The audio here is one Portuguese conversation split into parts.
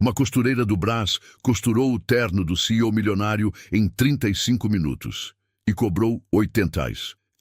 Uma costureira do Brás costurou o terno do CEO milionário em 35 minutos e cobrou R$ 80.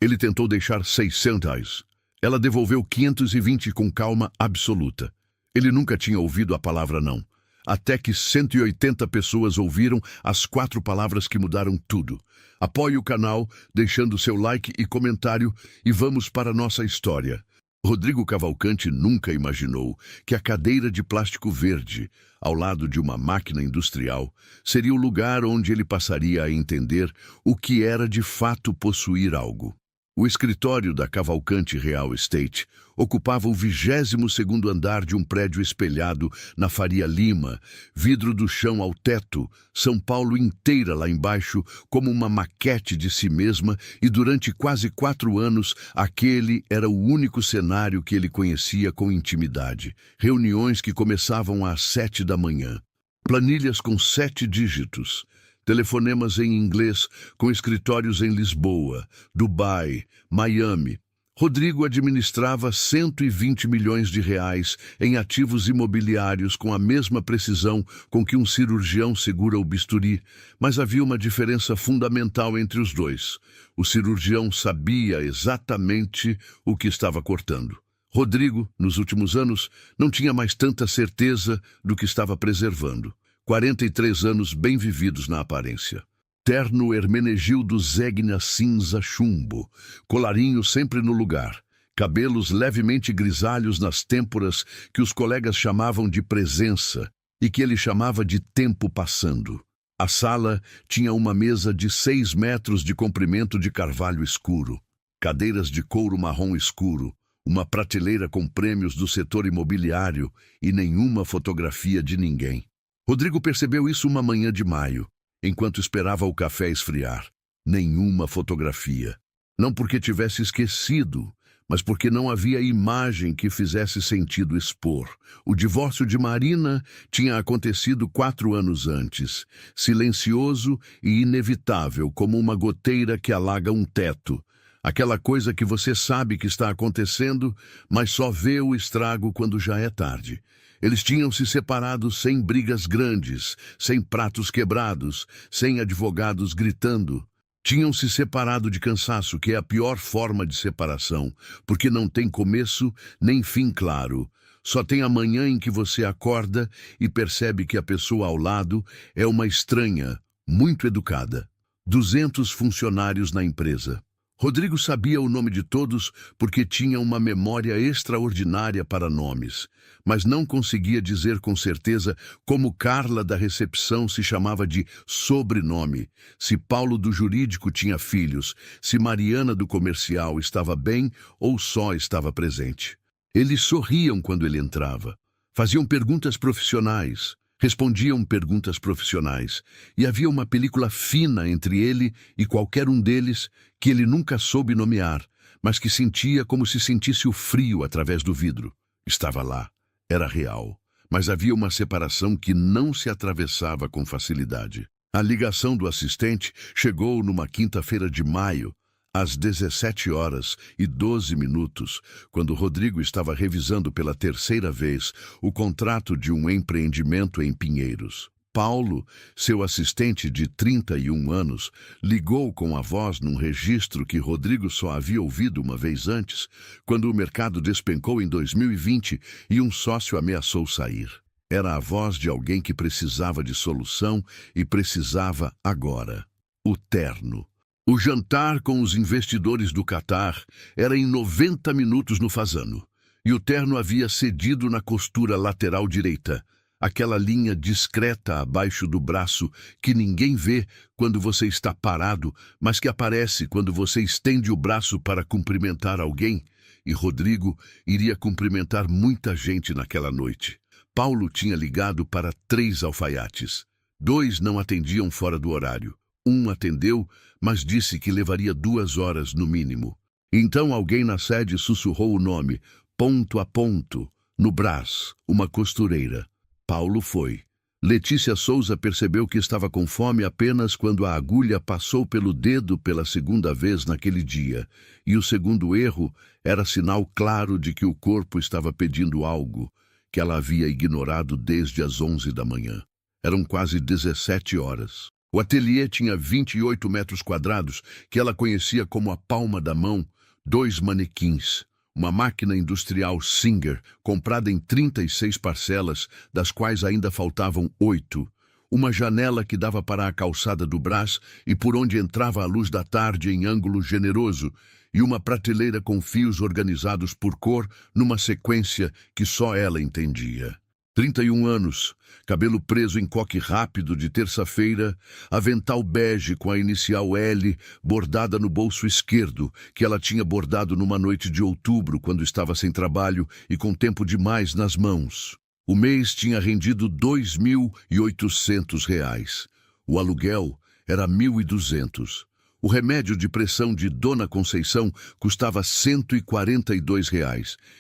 Ele tentou deixar R$ 600. Ela devolveu 520 com calma absoluta. Ele nunca tinha ouvido a palavra não. Até que 180 pessoas ouviram as 4 palavras que mudaram tudo. Apoie o canal, deixando seu like e comentário, e vamos para a nossa história. Rodrigo Cavalcante nunca imaginou que a cadeira de plástico verde, ao lado de uma máquina industrial, seria o lugar onde ele passaria a entender o que era de fato possuir algo. O escritório da Cavalcante Real Estate ocupava o 22º andar de um prédio espelhado na Faria Lima, vidro do chão ao teto, São Paulo inteira lá embaixo como uma maquete de si mesma, e durante quase 4 anos aquele era o único cenário que ele conhecia com intimidade. Reuniões que começavam às 7 da manhã. Planilhas com 7 dígitos. Telefonemas em inglês com escritórios em Lisboa, Dubai, Miami. Rodrigo administrava 120 milhões de reais em ativos imobiliários com a mesma precisão com que um cirurgião segura o bisturi, mas havia uma diferença fundamental entre os dois. O cirurgião sabia exatamente o que estava cortando. Rodrigo, nos últimos anos, não tinha mais tanta certeza do que estava preservando. 43 anos bem vividos na aparência. Terno Hermenegildo Zegna cinza chumbo, colarinho sempre no lugar, cabelos levemente grisalhos nas têmporas que os colegas chamavam de presença e que ele chamava de tempo passando. A sala tinha uma mesa de 6 metros de comprimento de carvalho escuro, cadeiras de couro marrom escuro, uma prateleira com prêmios do setor imobiliário e nenhuma fotografia de ninguém. Rodrigo percebeu isso uma manhã de maio, enquanto esperava o café esfriar. Nenhuma fotografia. Não porque tivesse esquecido, mas porque não havia imagem que fizesse sentido expor. O divórcio de Marina tinha acontecido 4 anos antes, silencioso e inevitável como uma goteira que alaga um teto. Aquela coisa que você sabe que está acontecendo, mas só vê o estrago quando já é tarde. Eles tinham se separado sem brigas grandes, sem pratos quebrados, sem advogados gritando. Tinham se separado de cansaço, que é a pior forma de separação, porque não tem começo nem fim claro. Só tem a manhã em que você acorda e percebe que a pessoa ao lado é uma estranha, muito educada. 200 funcionários na empresa. Rodrigo sabia o nome de todos porque tinha uma memória extraordinária para nomes, mas não conseguia dizer com certeza como Carla da recepção se chamava de sobrenome, se Paulo do jurídico tinha filhos, se Mariana do comercial estava bem ou só estava presente. Eles sorriam quando ele entrava, faziam perguntas profissionais, respondiam perguntas profissionais, e havia uma película fina entre ele e qualquer um deles que ele nunca soube nomear, mas que sentia como se sentisse o frio através do vidro. Estava lá, era real, mas havia uma separação que não se atravessava com facilidade. A ligação do assistente chegou numa quinta-feira de maio, às 17h12, quando Rodrigo estava revisando pela 3ª vez o contrato de um empreendimento em Pinheiros. Paulo, seu assistente de 31 anos, ligou com a voz num registro que Rodrigo só havia ouvido uma vez antes, quando o mercado despencou em 2020 e um sócio ameaçou sair. Era a voz de alguém que precisava de solução e precisava agora. O terno. O jantar com os investidores do Catar era em 90 minutos no Fasano, e o terno havia cedido na costura lateral direita, aquela linha discreta abaixo do braço que ninguém vê quando você está parado, mas que aparece quando você estende o braço para cumprimentar alguém, e Rodrigo iria cumprimentar muita gente naquela noite. Paulo tinha ligado para 3 alfaiates. 2 não atendiam fora do horário. Um atendeu, mas disse que levaria 2 horas no mínimo. Então alguém na sede sussurrou o nome, ponto a ponto, no Brás, uma costureira. Paulo foi. Letícia Souza percebeu que estava com fome apenas quando a agulha passou pelo dedo pela 2ª vez naquele dia, e o segundo erro era sinal claro de que o corpo estava pedindo algo, que ela havia ignorado desde as 11 da manhã. Eram quase 17 horas. O ateliê tinha 28 metros quadrados, que ela conhecia como a palma da mão, 2 manequins, uma máquina industrial Singer, comprada em 36 parcelas, das quais ainda faltavam 8, uma janela que dava para a calçada do Brás e por onde entrava a luz da tarde em ângulo generoso, e uma prateleira com fios organizados por cor numa sequência que só ela entendia. 31 anos, cabelo preso em coque rápido de terça-feira, avental bege com a inicial L bordada no bolso esquerdo, que ela tinha bordado numa noite de outubro quando estava sem trabalho e com tempo demais nas mãos. O mês tinha rendido R$ 2.800. O aluguel era 1.200. O remédio de pressão de Dona Conceição custava R$ 142,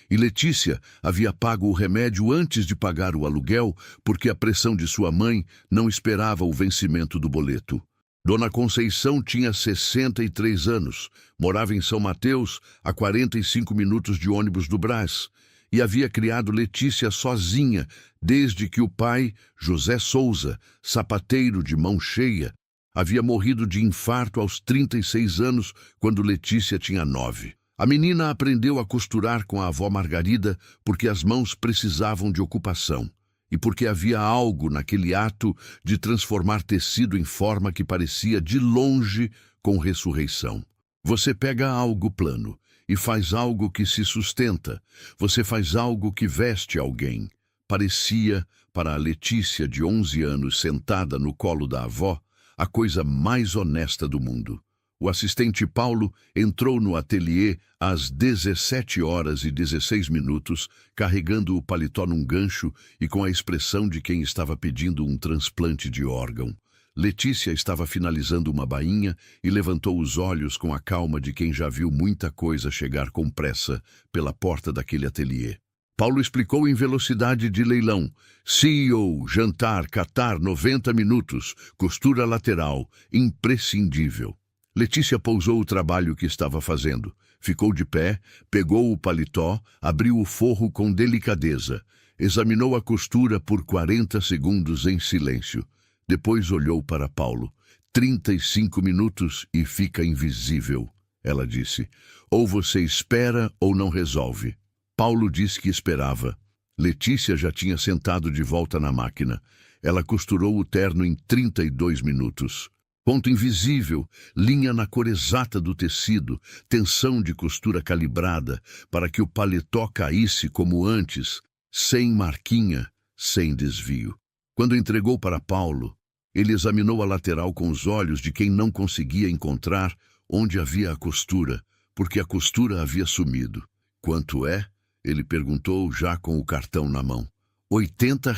e Letícia havia pago o remédio antes de pagar o aluguel porque a pressão de sua mãe não esperava o vencimento do boleto. Dona Conceição tinha 63 anos, morava em São Mateus, a 45 minutos de ônibus do Brás, e havia criado Letícia sozinha desde que o pai, José Souza, sapateiro de mão cheia, havia morrido de infarto aos 36 anos, quando Letícia tinha 9. A menina aprendeu a costurar com a avó Margarida porque as mãos precisavam de ocupação e porque havia algo naquele ato de transformar tecido em forma que parecia de longe com ressurreição. Você pega algo plano e faz algo que se sustenta. Você faz algo que veste alguém. Parecia, para a Letícia de 11 anos sentada no colo da avó, a coisa mais honesta do mundo. O assistente Paulo entrou no ateliê às 17h16, carregando o paletó num gancho e com a expressão de quem estava pedindo um transplante de órgão. Letícia estava finalizando uma bainha e levantou os olhos com a calma de quem já viu muita coisa chegar com pressa pela porta daquele ateliê. Paulo explicou em velocidade de leilão. CEO, jantar, catar, 90 minutos, costura lateral, imprescindível. Letícia pousou o trabalho que estava fazendo. Ficou de pé, pegou o paletó, abriu o forro com delicadeza. Examinou a costura por 40 segundos em silêncio. Depois olhou para Paulo. 35 minutos e fica invisível, ela disse. Ou você espera ou não resolve. Paulo disse que esperava. Letícia já tinha sentado de volta na máquina. Ela costurou o terno em 32 minutos. Ponto invisível, linha na cor exata do tecido, tensão de costura calibrada para que o paletó caísse como antes, sem marquinha, sem desvio. Quando entregou para Paulo, ele examinou a lateral com os olhos de quem não conseguia encontrar onde havia a costura, porque a costura havia sumido. Quanto é? Ele perguntou, já com o cartão na mão. R$ 80,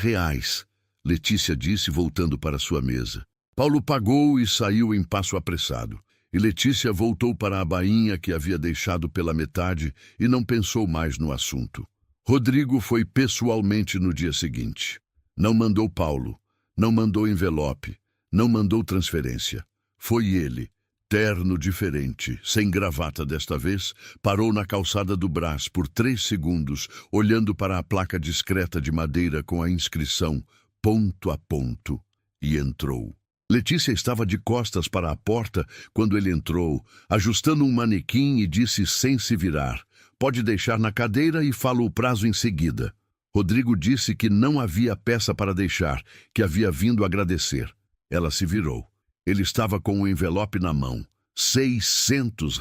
Letícia disse, voltando para sua mesa. Paulo pagou e saiu em passo apressado. E Letícia voltou para a bainha que havia deixado pela metade e não pensou mais no assunto. Rodrigo foi pessoalmente no dia seguinte. Não mandou Paulo, não mandou envelope, não mandou transferência. Foi ele. Terno diferente, sem gravata desta vez, parou na calçada do Brás por 3 segundos, olhando para a placa discreta de madeira com a inscrição ponto a ponto, e entrou. Letícia estava de costas para a porta quando ele entrou, ajustando um manequim e disse sem se virar, pode deixar na cadeira e falo o prazo em seguida. Rodrigo disse que não havia peça para deixar, que havia vindo agradecer. Ela se virou. Ele estava com o envelope na mão. R$ 600.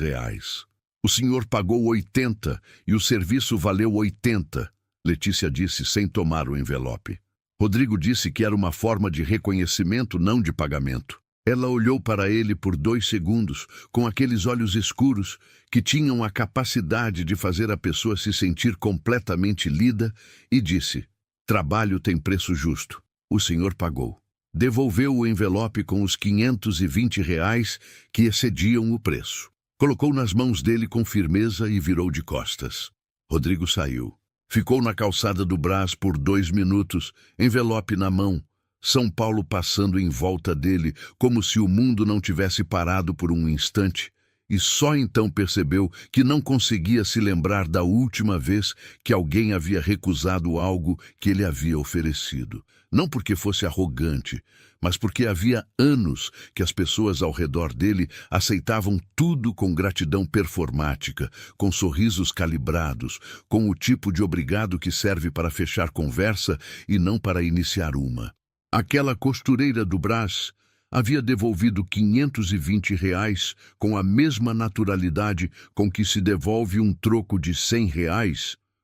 O senhor pagou 80 e o serviço valeu 80, Letícia disse sem tomar o envelope. Rodrigo disse que era uma forma de reconhecimento, não de pagamento. Ela olhou para ele por 2 segundos, com aqueles olhos escuros que tinham a capacidade de fazer a pessoa se sentir completamente lida, e disse, trabalho tem preço justo. O senhor pagou. Devolveu o envelope com os R$ 520 que excediam o preço. Colocou nas mãos dele com firmeza e virou de costas. Rodrigo saiu. Ficou na calçada do Brás por 2 minutos, envelope na mão. São Paulo passando em volta dele, como se o mundo não tivesse parado por um instante, e só então percebeu que não conseguia se lembrar da última vez que alguém havia recusado algo que ele havia oferecido. Não porque fosse arrogante, mas porque havia anos que as pessoas ao redor dele aceitavam tudo com gratidão performática, com sorrisos calibrados, com o tipo de obrigado que serve para fechar conversa e não para iniciar uma. Aquela costureira do Brás havia devolvido R$ 520 com a mesma naturalidade com que se devolve um troco de R$ 100,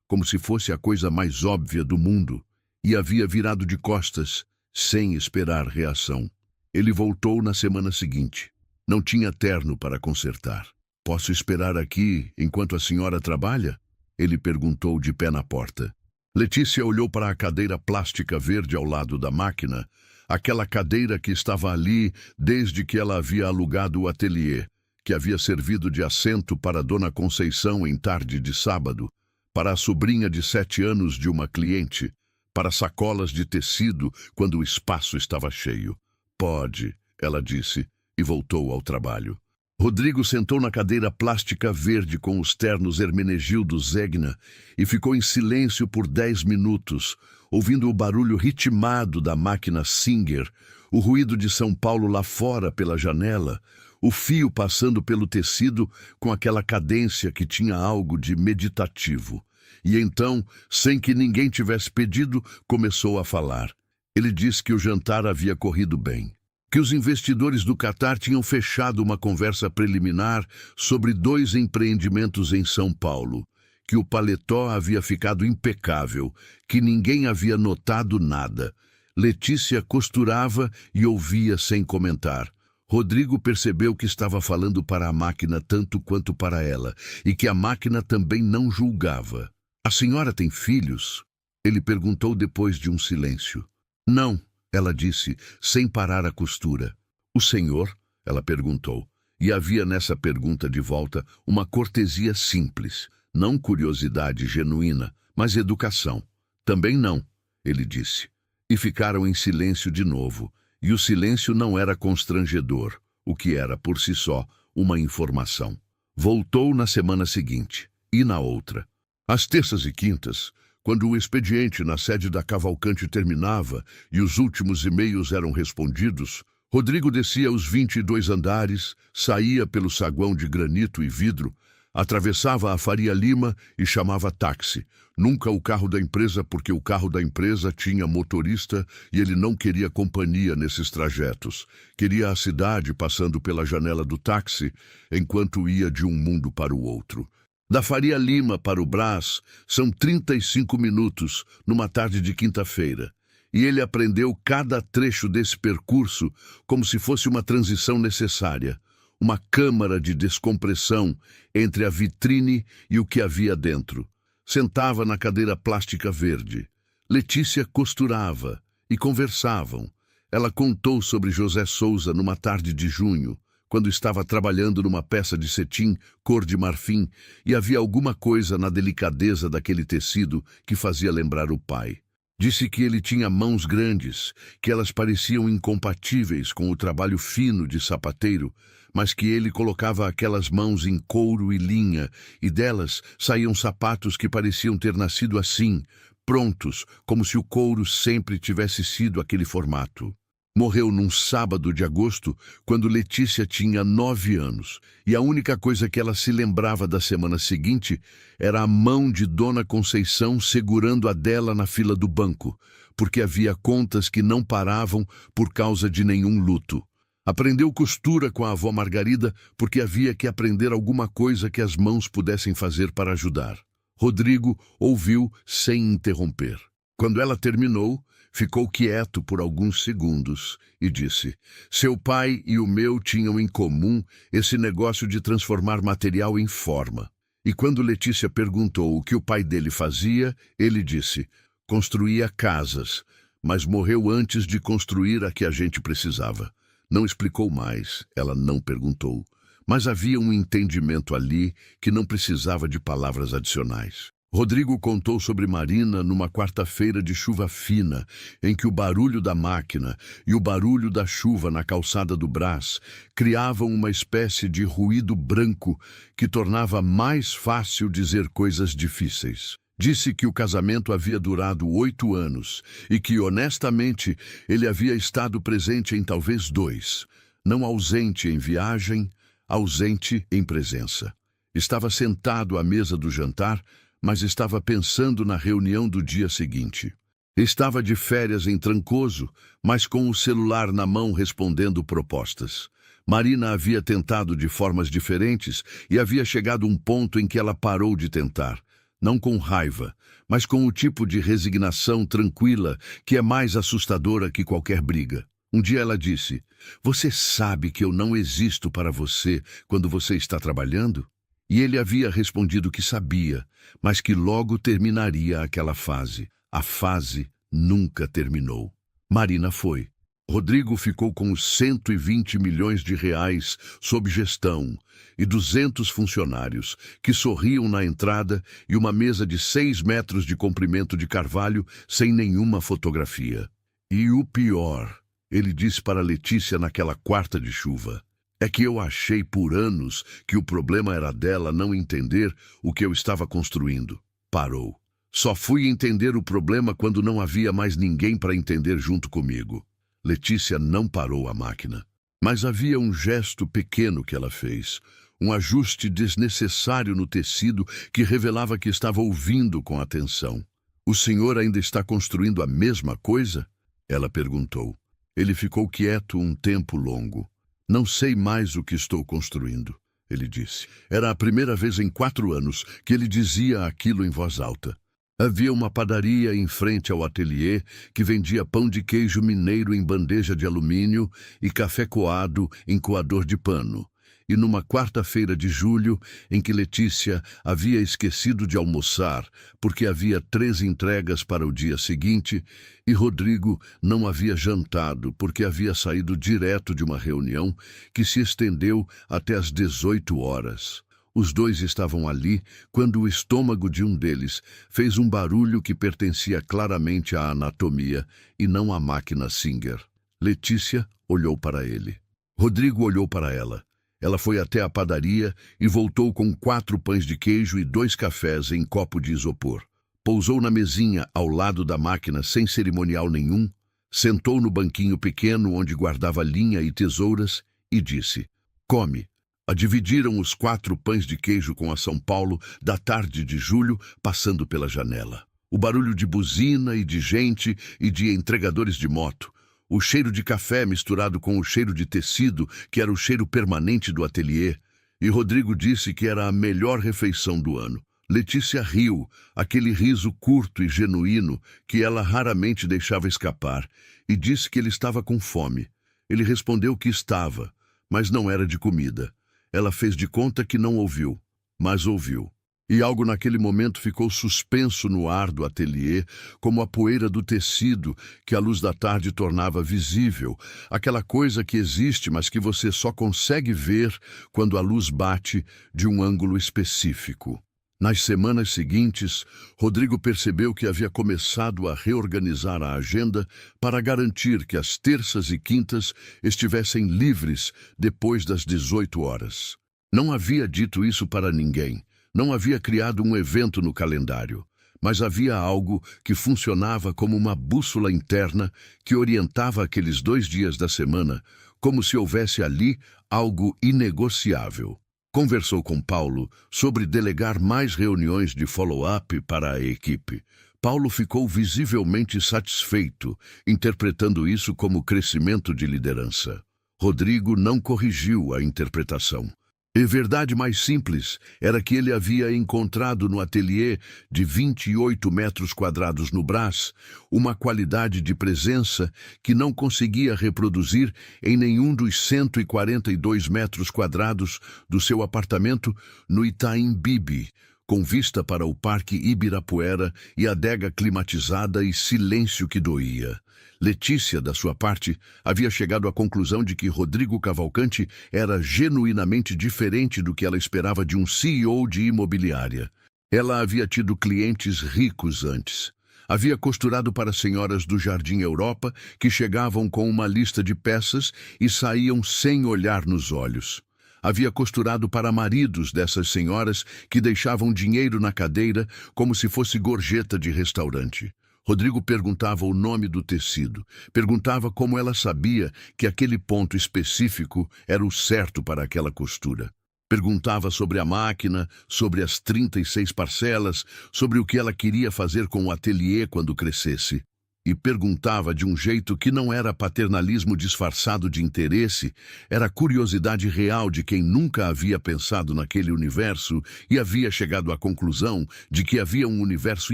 como se fosse a coisa mais óbvia do mundo, e havia virado de costas, sem esperar reação. Ele voltou na semana seguinte. Não tinha terno para consertar. "Posso esperar aqui enquanto a senhora trabalha?" Ele perguntou de pé na porta. Letícia olhou para a cadeira plástica verde ao lado da máquina, aquela cadeira que estava ali desde que ela havia alugado o ateliê, que havia servido de assento para Dona Conceição em tarde de sábado, para a sobrinha de 7 anos de uma cliente, para sacolas de tecido quando o espaço estava cheio. "Pode", ela disse, e voltou ao trabalho. Rodrigo sentou na cadeira plástica verde com os ternos Hermenegildo Zegna e ficou em silêncio por 10 minutos, ouvindo o barulho ritmado da máquina Singer, o ruído de São Paulo lá fora pela janela, o fio passando pelo tecido com aquela cadência que tinha algo de meditativo. E então, sem que ninguém tivesse pedido, começou a falar. Ele disse que o jantar havia corrido bem, que os investidores do Catar tinham fechado uma conversa preliminar sobre 2 empreendimentos em São Paulo, que o paletó havia ficado impecável, que ninguém havia notado nada. Letícia costurava e ouvia sem comentar. Rodrigo percebeu que estava falando para a máquina tanto quanto para ela, e que a máquina também não julgava. "A senhora tem filhos?" Ele perguntou depois de um silêncio. "Não", ela disse, sem parar a costura. "O senhor?" ela perguntou. E havia nessa pergunta de volta uma cortesia simples, não curiosidade genuína, mas educação. "Também não", ele disse. E ficaram em silêncio de novo, e o silêncio não era constrangedor, o que era, por si só, uma informação. Voltou na semana seguinte, e na outra. Às terças e quintas, quando o expediente na sede da Cavalcante terminava e os últimos e-mails eram respondidos, Rodrigo descia os 22 andares, saía pelo saguão de granito e vidro, atravessava a Faria Lima e chamava táxi. Nunca o carro da empresa, porque o carro da empresa tinha motorista e ele não queria companhia nesses trajetos. Queria a cidade passando pela janela do táxi enquanto ia de um mundo para o outro. Da Faria Lima para o Brás são 35 minutos numa tarde de quinta-feira, e ele aprendeu cada trecho desse percurso como se fosse uma transição necessária, uma câmara de descompressão entre a vitrine e o que havia dentro. Sentava na cadeira plástica verde. Letícia costurava e conversavam. Ela contou sobre José Souza numa tarde de junho, quando estava trabalhando numa peça de cetim cor de marfim, e havia alguma coisa na delicadeza daquele tecido que fazia lembrar o pai. Disse que ele tinha mãos grandes, que elas pareciam incompatíveis com o trabalho fino de sapateiro, mas que ele colocava aquelas mãos em couro e linha, e delas saíam sapatos que pareciam ter nascido assim, prontos, como se o couro sempre tivesse sido aquele formato. Morreu num sábado de agosto, quando Letícia tinha 9 anos, e a única coisa que ela se lembrava da semana seguinte era a mão de Dona Conceição segurando a dela na fila do banco, porque havia contas que não paravam por causa de nenhum luto. Aprendeu costura com a avó Margarida porque havia que aprender alguma coisa que as mãos pudessem fazer para ajudar. Rodrigo ouviu sem interromper. Quando ela terminou, ficou quieto por alguns segundos e disse: "Seu pai e o meu tinham em comum esse negócio de transformar material em forma." E quando Letícia perguntou o que o pai dele fazia, ele disse: "Construía casas, mas morreu antes de construir a que a gente precisava." Não explicou mais, ela não perguntou, mas havia um entendimento ali que não precisava de palavras adicionais. Rodrigo contou sobre Marina numa quarta-feira de chuva fina, em que o barulho da máquina e o barulho da chuva na calçada do Brás criavam uma espécie de ruído branco que tornava mais fácil dizer coisas difíceis. Disse que o casamento havia durado 8 anos e que, honestamente, ele havia estado presente em talvez 2, não ausente em viagem, ausente em presença. Estava sentado à mesa do jantar, mas estava pensando na reunião do dia seguinte. Estava de férias em Trancoso, mas com o celular na mão respondendo propostas. Marina havia tentado de formas diferentes e havia chegado a um ponto em que ela parou de tentar. Não com raiva, mas com o tipo de resignação tranquila que é mais assustadora que qualquer briga. Um dia ela disse: "Você sabe que eu não existo para você quando você está trabalhando?" E ele havia respondido que sabia, mas que logo terminaria aquela fase. A fase nunca terminou. Marina foi. Rodrigo ficou com os 120 milhões de reais sob gestão e 200 funcionários que sorriam na entrada e uma mesa de 6 metros de comprimento de carvalho sem nenhuma fotografia. E o pior, ele disse para Letícia naquela quarta de chuva, é que eu achei por anos que o problema era dela não entender o que eu estava construindo. Parou. Só fui entender o problema quando não havia mais ninguém para entender junto comigo. Letícia não parou a máquina. Mas havia um gesto pequeno que ela fez, um ajuste desnecessário no tecido que revelava que estava ouvindo com atenção. "O senhor ainda está construindo a mesma coisa?" ela perguntou. Ele ficou quieto um tempo longo. "Não sei mais o que estou construindo", ele disse. Era a primeira vez em 4 anos que ele dizia aquilo em voz alta. Havia uma padaria em frente ao ateliê que vendia pão de queijo mineiro em bandeja de alumínio e café coado em coador de pano. E numa quarta-feira de julho, em que Letícia havia esquecido de almoçar porque havia 3 entregas para o dia seguinte, e Rodrigo não havia jantado porque havia saído direto de uma reunião que se estendeu até às 18 horas. Os dois estavam ali quando o estômago de um deles fez um barulho que pertencia claramente à anatomia e não à máquina Singer. Letícia olhou para ele. Rodrigo olhou para ela. Ela foi até a padaria e voltou com 4 pães de queijo e 2 cafés em copo de isopor. Pousou na mesinha ao lado da máquina sem cerimonial nenhum, sentou no banquinho pequeno onde guardava linha e tesouras e disse: "Come." Dividiram os 4 pães de queijo com a São Paulo da tarde de julho, passando pela janela. O barulho de buzina e de gente e de entregadores de moto. O cheiro de café misturado com o cheiro de tecido, que era o cheiro permanente do ateliê. E Rodrigo disse que era a melhor refeição do ano. Letícia riu, aquele riso curto e genuíno que ela raramente deixava escapar, e disse que ele estava com fome. Ele respondeu que estava, mas não era de comida. Ela fez de conta que não ouviu, mas ouviu. E algo naquele momento ficou suspenso no ar do ateliê, como a poeira do tecido que a luz da tarde tornava visível, aquela coisa que existe, mas que você só consegue ver quando a luz bate de um ângulo específico. Nas semanas seguintes, Rodrigo percebeu que havia começado a reorganizar a agenda para garantir que as terças e quintas estivessem livres depois das 18 horas. Não havia dito isso para ninguém, não havia criado um evento no calendário, mas havia algo que funcionava como uma bússola interna que orientava aqueles 2 dias da semana, como se houvesse ali algo inegociável. Conversou com Paulo sobre delegar mais reuniões de follow-up para a equipe. Paulo ficou visivelmente satisfeito, interpretando isso como crescimento de liderança. Rodrigo não corrigiu a interpretação. A verdade mais simples era que ele havia encontrado no ateliê de 28 metros quadrados no Brás uma qualidade de presença que não conseguia reproduzir em nenhum dos 142 metros quadrados do seu apartamento no Itaim Bibi, com vista para o Parque Ibirapuera e adega climatizada e silêncio que doía. Letícia, da sua parte, havia chegado à conclusão de que Rodrigo Cavalcanti era genuinamente diferente do que ela esperava de um CEO de imobiliária. Ela havia tido clientes ricos antes. Havia costurado para senhoras do Jardim Europa que chegavam com uma lista de peças e saíam sem olhar nos olhos. Havia costurado para maridos dessas senhoras que deixavam dinheiro na cadeira como se fosse gorjeta de restaurante. Rodrigo perguntava o nome do tecido, perguntava como ela sabia que aquele ponto específico era o certo para aquela costura. Perguntava sobre a máquina, sobre as 36 parcelas, sobre o que ela queria fazer com o ateliê quando crescesse. E perguntava de um jeito que não era paternalismo disfarçado de interesse, era curiosidade real de quem nunca havia pensado naquele universo e havia chegado à conclusão de que havia um universo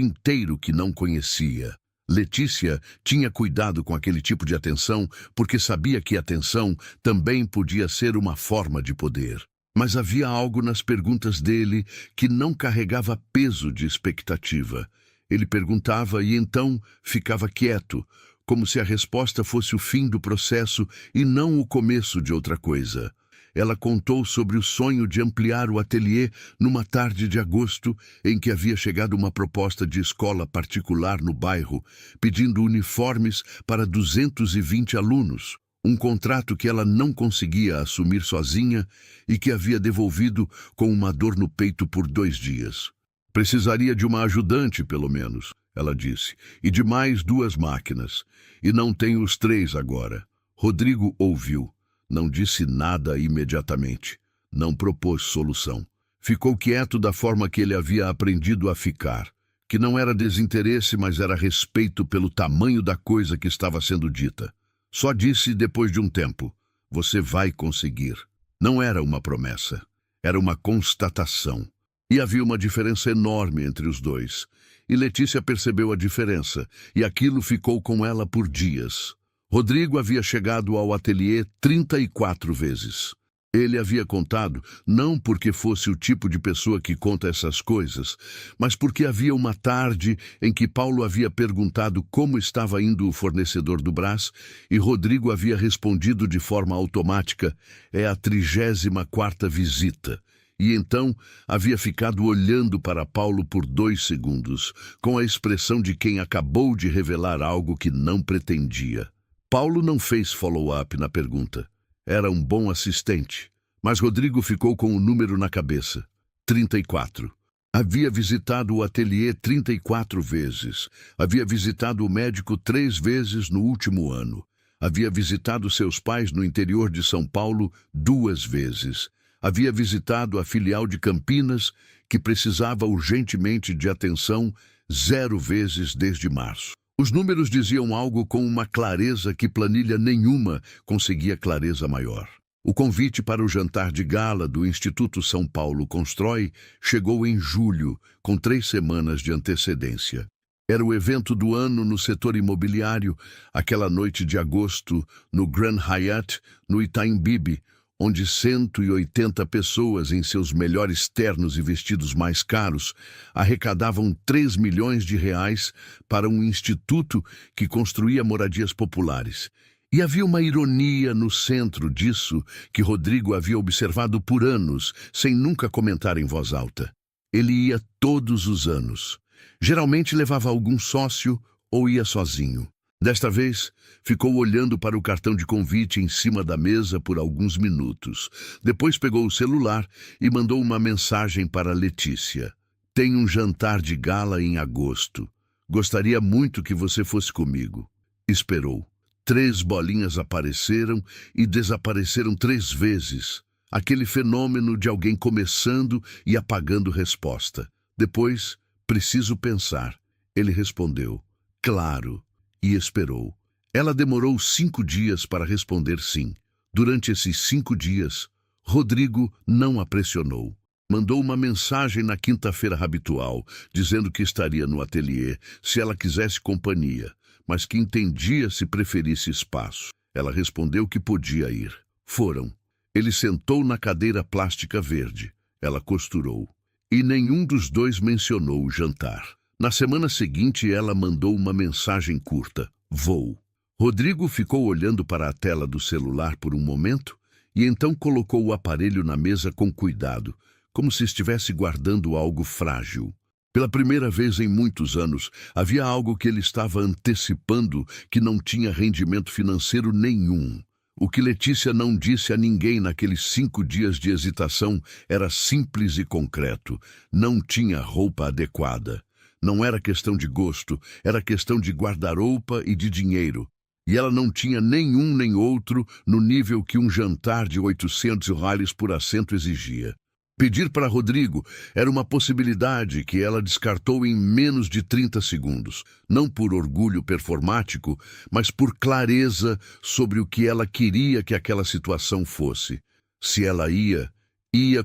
inteiro que não conhecia. Letícia tinha cuidado com aquele tipo de atenção porque sabia que atenção também podia ser uma forma de poder. Mas havia algo nas perguntas dele que não carregava peso de expectativa. Ele perguntava e então ficava quieto, como se a resposta fosse o fim do processo e não o começo de outra coisa. Ela contou sobre o sonho de ampliar o ateliê numa tarde de agosto em que havia chegado uma proposta de escola particular no bairro, pedindo uniformes para 220 alunos. Um contrato que ela não conseguia assumir sozinha e que havia devolvido com uma dor no peito por 2 dias. Precisaria de uma ajudante, pelo menos, ela disse, e de mais 2 máquinas. E não tenho os 3 agora. Rodrigo ouviu. Não disse nada imediatamente. Não propôs solução. Ficou quieto da forma que ele havia aprendido a ficar, que não era desinteresse, mas era respeito pelo tamanho da coisa que estava sendo dita. Só disse depois de um tempo, você vai conseguir. Não era uma promessa, era uma constatação. E havia uma diferença enorme entre os dois. E Letícia percebeu a diferença, e aquilo ficou com ela por dias. Rodrigo havia chegado ao ateliê 34 vezes. Ele havia contado, não porque fosse o tipo de pessoa que conta essas coisas, mas porque havia uma tarde em que Paulo havia perguntado como estava indo o fornecedor do Brás e Rodrigo havia respondido de forma automática, é a 34ª visita. E então havia ficado olhando para Paulo por 2 segundos, com a expressão de quem acabou de revelar algo que não pretendia. Paulo não fez follow-up na pergunta. Era um bom assistente, mas Rodrigo ficou com o número na cabeça. 34. Havia visitado o ateliê 34 vezes. Havia visitado o médico 3 vezes no último ano. Havia visitado seus pais no interior de São Paulo 2 vezes. Havia visitado a filial de Campinas, que precisava urgentemente de atenção 0 vezes desde março. Os números diziam algo com uma clareza que planilha nenhuma conseguia clareza maior. O convite para o jantar de gala do Instituto São Paulo Constrói chegou em julho, com 3 semanas de antecedência. Era o evento do ano no setor imobiliário, aquela noite de agosto, no Grand Hyatt, no Itaim Bibi, onde 180 pessoas em seus melhores ternos e vestidos mais caros arrecadavam 3 milhões de reais para um instituto que construía moradias populares. E havia uma ironia no centro disso que Rodrigo havia observado por anos, sem nunca comentar em voz alta. Ele ia todos os anos. Geralmente levava algum sócio ou ia sozinho. Desta vez, ficou olhando para o cartão de convite em cima da mesa por alguns minutos. Depois pegou o celular e mandou uma mensagem para Letícia. Tem um jantar de gala em agosto. Gostaria muito que você fosse comigo. Esperou. 3 bolinhas apareceram e desapareceram 3 vezes. Aquele fenômeno de alguém começando e apagando resposta. Depois, preciso pensar. Ele respondeu, claro, e esperou. Ela demorou 5 dias para responder sim. Durante esses 5 dias, Rodrigo não a pressionou. Mandou uma mensagem na quinta-feira habitual, dizendo que estaria no ateliê, se ela quisesse companhia, mas que entendia se preferisse espaço. Ela respondeu que podia ir. Foram. Ele sentou na cadeira plástica verde. Ela costurou. E nenhum dos dois mencionou o jantar. Na semana seguinte, ela mandou uma mensagem curta. Vou. Rodrigo ficou olhando para a tela do celular por um momento e então colocou o aparelho na mesa com cuidado, como se estivesse guardando algo frágil. Pela primeira vez em muitos anos, havia algo que ele estava antecipando que não tinha rendimento financeiro nenhum. O que Letícia não disse a ninguém naqueles 5 dias de hesitação era simples e concreto. Não tinha roupa adequada. Não era questão de gosto, era questão de guarda-roupa e de dinheiro. E ela não tinha nenhum nem outro no nível que um jantar de 800 reais por assento exigia. Pedir para Rodrigo era uma possibilidade que ela descartou em menos de 30 segundos, não por orgulho performático, mas por clareza sobre o que ela queria que aquela situação fosse. Se ela ia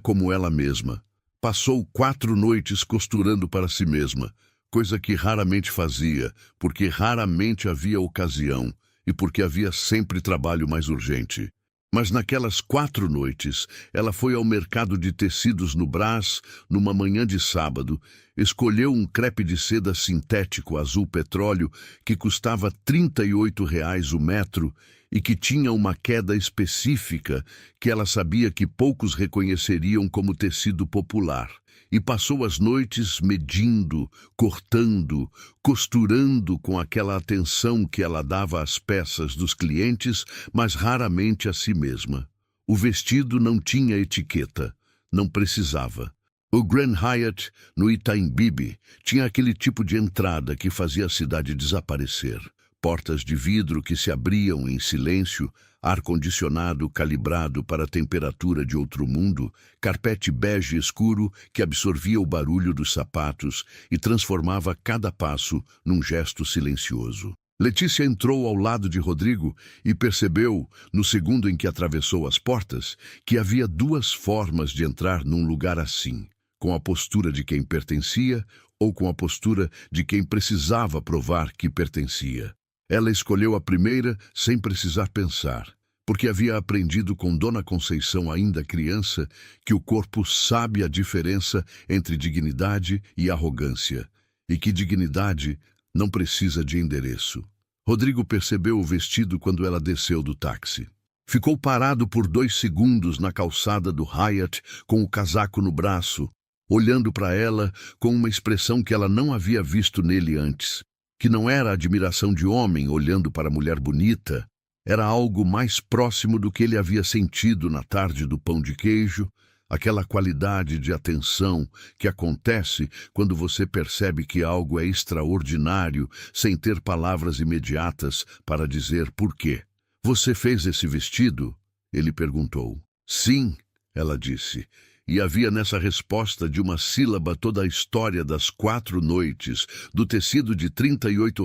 como ela mesma. Passou 4 noites costurando para si mesma, coisa que raramente fazia, porque raramente havia ocasião e porque havia sempre trabalho mais urgente. Mas naquelas 4 noites, ela foi ao mercado de tecidos no Brás, numa manhã de sábado, escolheu um crepe de seda sintético azul petróleo que custava R$ 38 o metro e que tinha uma queda específica que ela sabia que poucos reconheceriam como tecido popular. E passou as noites medindo, cortando, costurando com aquela atenção que ela dava às peças dos clientes, mas raramente a si mesma. O vestido não tinha etiqueta, não precisava. O Grand Hyatt, no Itaim Bibi, tinha aquele tipo de entrada que fazia a cidade desaparecer. Portas de vidro que se abriam em silêncio, ar-condicionado calibrado para a temperatura de outro mundo, carpete bege escuro que absorvia o barulho dos sapatos e transformava cada passo num gesto silencioso. Letícia entrou ao lado de Rodrigo e percebeu, no segundo em que atravessou as portas, que havia 2 formas de entrar num lugar assim, com a postura de quem pertencia ou com a postura de quem precisava provar que pertencia. Ela escolheu a primeira sem precisar pensar, porque havia aprendido com Dona Conceição ainda criança que o corpo sabe a diferença entre dignidade e arrogância, e que dignidade não precisa de endereço. Rodrigo percebeu o vestido quando ela desceu do táxi. Ficou parado por 2 segundos na calçada do Hyatt com o casaco no braço, olhando para ela com uma expressão que ela não havia visto nele antes. Que não era admiração de homem olhando para a mulher bonita, era algo mais próximo do que ele havia sentido na tarde do pão de queijo, aquela qualidade de atenção que acontece quando você percebe que algo é extraordinário sem ter palavras imediatas para dizer por quê. Você fez esse vestido? Ele perguntou. Sim, ela disse. E havia nessa resposta de uma sílaba toda a história das 4 noites, do tecido de R$ 38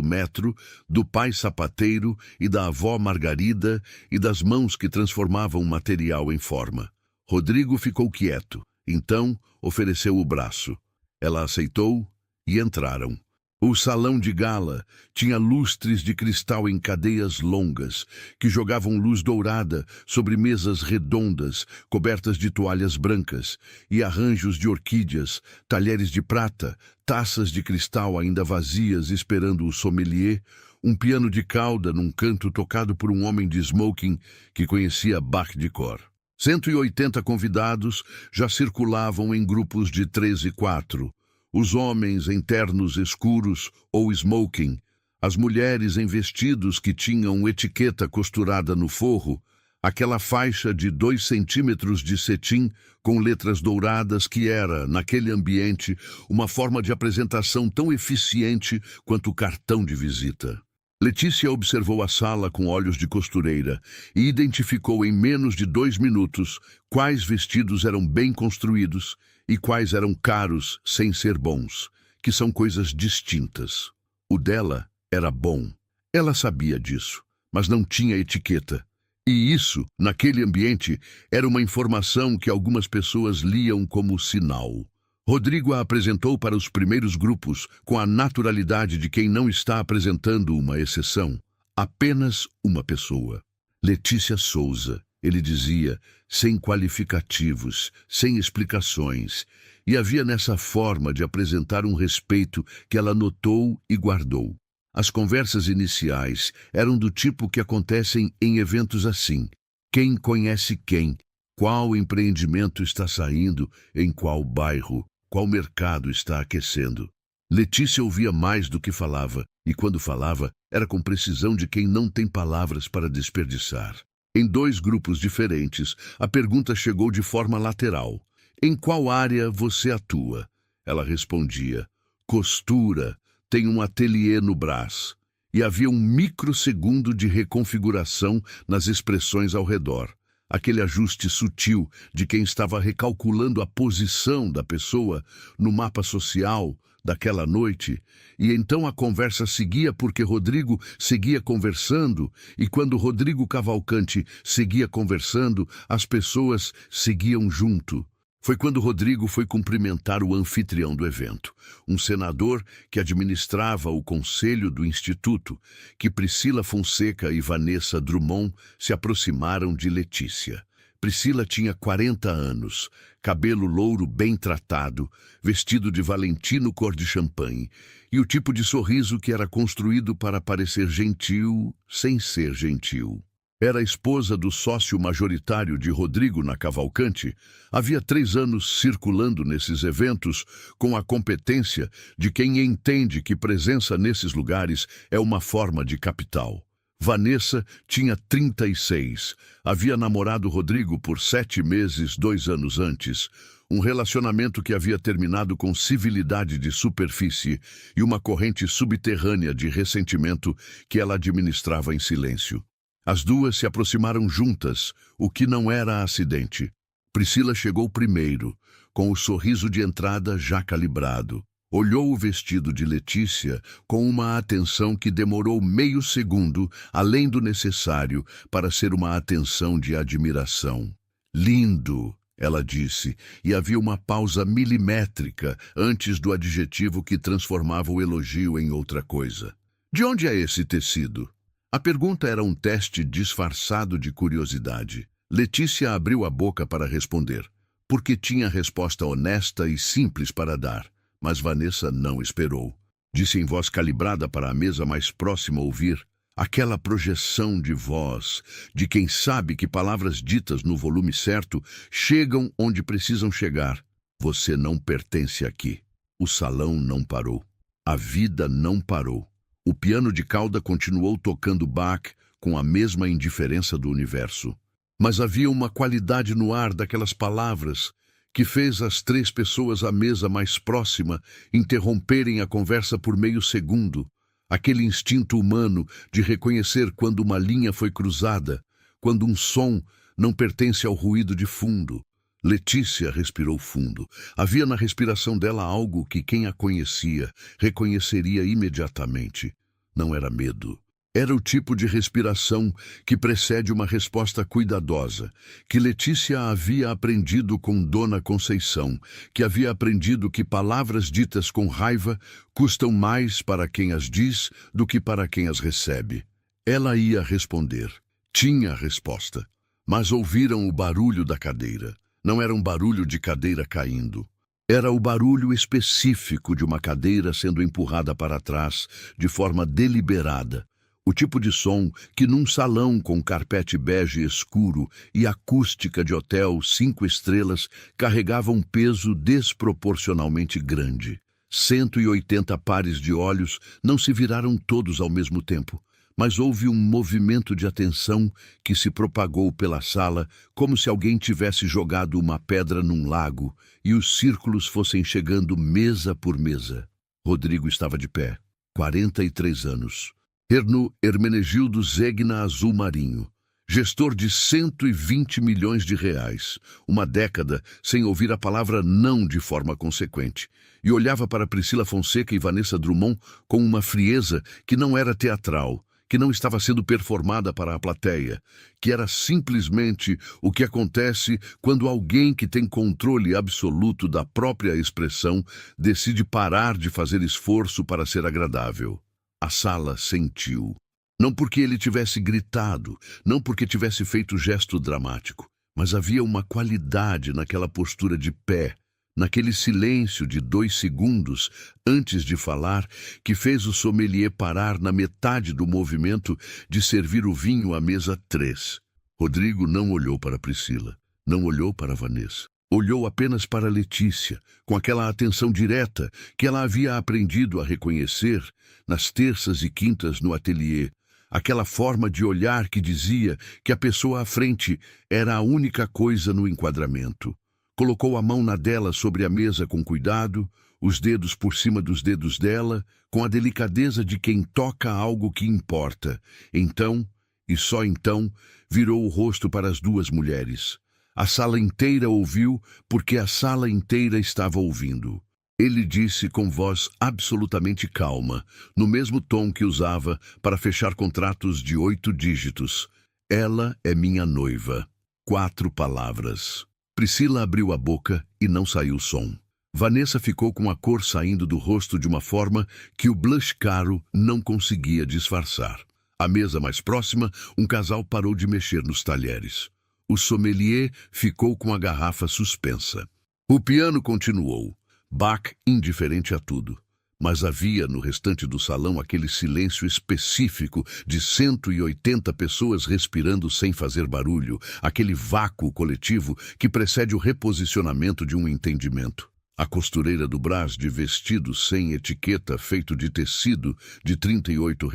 o metro, do pai sapateiro e da avó Margarida e das mãos que transformavam o material em forma. Rodrigo ficou quieto, então ofereceu o braço. Ela aceitou e entraram. O salão de gala tinha lustres de cristal em cadeias longas, que jogavam luz dourada sobre mesas redondas, cobertas de toalhas brancas, e arranjos de orquídeas, talheres de prata, taças de cristal ainda vazias esperando o sommelier, um piano de cauda num canto tocado por um homem de smoking que conhecia Bach de cor. 180 convidados já circulavam em grupos de 3 e 4. Os homens em ternos escuros ou smoking, as mulheres em vestidos que tinham etiqueta costurada no forro, aquela faixa de 2 centímetros de cetim com letras douradas que era, naquele ambiente, uma forma de apresentação tão eficiente quanto o cartão de visita. Letícia observou a sala com olhos de costureira e identificou em menos de 2 minutos quais vestidos eram bem construídos e quais eram caros sem ser bons, que são coisas distintas. O dela era bom. Ela sabia disso, mas não tinha etiqueta. E isso, naquele ambiente, era uma informação que algumas pessoas liam como sinal. Rodrigo a apresentou para os primeiros grupos com a naturalidade de quem não está apresentando uma exceção, apenas uma pessoa. Letícia Souza, ele dizia, sem qualificativos, sem explicações, e havia nessa forma de apresentar um respeito que ela notou e guardou. As conversas iniciais eram do tipo que acontecem em eventos assim. Quem conhece quem? Qual empreendimento está saindo? Em qual bairro? qual mercado está aquecendo. Letícia ouvia mais do que falava, e quando falava, era com precisão de quem não tem palavras para desperdiçar. Em dois grupos diferentes, a pergunta chegou de forma lateral. Em qual área você atua? Ela respondia: costura, tem um ateliê no Brás. E havia um microsegundo de reconfiguração nas expressões ao redor. Aquele ajuste sutil de quem estava recalculando a posição da pessoa no mapa social daquela noite, e então a conversa seguia porque Rodrigo seguia conversando, e quando Rodrigo Cavalcante seguia conversando, as pessoas seguiam junto. Foi quando Rodrigo foi cumprimentar o anfitrião do evento, um senador que administrava o conselho do Instituto, que Priscila Fonseca e Vanessa Drummond se aproximaram de Letícia. Priscila tinha 40 anos, cabelo louro bem tratado, vestido de Valentino cor de champanhe, e o tipo de sorriso que era construído para parecer gentil sem ser gentil. Era a esposa do sócio majoritário de Rodrigo na Cavalcante. Havia 3 anos circulando nesses eventos com a competência de quem entende que presença nesses lugares é uma forma de capital. Vanessa tinha 36. Havia namorado Rodrigo por 7 meses, 2 anos antes. Um relacionamento que havia terminado com civilidade de superfície e uma corrente subterrânea de ressentimento que ela administrava em silêncio. As duas se aproximaram juntas, o que não era acidente. Priscila chegou primeiro, com o sorriso de entrada já calibrado. Olhou o vestido de Letícia com uma atenção que demorou meio segundo, além do necessário, para ser uma atenção de admiração. Lindo, ela disse, e havia uma pausa milimétrica antes do adjetivo que transformava o elogio em outra coisa. De onde é esse tecido? A pergunta era um teste disfarçado de curiosidade. Letícia abriu a boca para responder, porque tinha resposta honesta e simples para dar, mas Vanessa não esperou. Disse em voz calibrada para a mesa mais próxima ouvir, aquela projeção de voz, de quem sabe que palavras ditas no volume certo chegam onde precisam chegar. Você não pertence aqui. O salão não parou. A vida não parou. O piano de cauda continuou tocando Bach com a mesma indiferença do universo. Mas havia uma qualidade no ar daquelas palavras que fez as 3 pessoas à mesa mais próxima interromperem a conversa por meio segundo. Aquele instinto humano de reconhecer quando uma linha foi cruzada, quando um som não pertence ao ruído de fundo. Letícia respirou fundo. Havia na respiração dela algo que quem a conhecia reconheceria imediatamente. Não era medo. Era o tipo de respiração que precede uma resposta cuidadosa, que Letícia havia aprendido com Dona Conceição, que havia aprendido que palavras ditas com raiva custam mais para quem as diz do que para quem as recebe. Ela ia responder. Tinha a resposta. Mas ouviram o barulho da cadeira. Não era um barulho de cadeira caindo. Era o barulho específico de uma cadeira sendo empurrada para trás de forma deliberada. O tipo de som que num salão com carpete bege escuro e acústica de hotel 5 estrelas carregava um peso desproporcionalmente grande. 180 pares de olhos não se viraram todos ao mesmo tempo, mas houve um movimento de atenção que se propagou pela sala como se alguém tivesse jogado uma pedra num lago e os círculos fossem chegando mesa por mesa. Rodrigo estava de pé, 43 anos. Erno Hermenegildo Zegna Azul Marinho, gestor de 120 milhões de reais, uma década sem ouvir a palavra não de forma consequente, e olhava para Priscila Fonseca e Vanessa Drummond com uma frieza que não era teatral, que não estava sendo performada para a plateia, que era simplesmente o que acontece quando alguém que tem controle absoluto da própria expressão decide parar de fazer esforço para ser agradável. A sala sentiu. Não porque ele tivesse gritado, não porque tivesse feito gesto dramático, mas havia uma qualidade naquela postura de pé, naquele silêncio de 2 segundos antes de falar, que fez o sommelier parar na metade do movimento de servir o vinho à mesa 3. Rodrigo não olhou para Priscila, não olhou para Vanessa. Olhou apenas para Letícia, com aquela atenção direta que ela havia aprendido a reconhecer nas terças e quintas no ateliê. Aquela forma de olhar que dizia que a pessoa à frente era a única coisa no enquadramento. Colocou a mão na dela sobre a mesa com cuidado, os dedos por cima dos dedos dela, com a delicadeza de quem toca algo que importa. Então, e só então, virou o rosto para as duas mulheres. A sala inteira ouviu, porque a sala inteira estava ouvindo. Ele disse com voz absolutamente calma, no mesmo tom que usava para fechar contratos de 8 dígitos. Ela é minha noiva. 4 palavras. Priscila abriu a boca e não saiu som. Vanessa ficou com a cor saindo do rosto de uma forma que o blush caro não conseguia disfarçar. À mesa mais próxima, um casal parou de mexer nos talheres. O sommelier ficou com a garrafa suspensa. O piano continuou. Bach indiferente a tudo. Mas havia no restante do salão aquele silêncio específico de 180 pessoas respirando sem fazer barulho, aquele vácuo coletivo que precede o reposicionamento de um entendimento. A costureira do Brás de vestido sem etiqueta feito de tecido de R$ 38,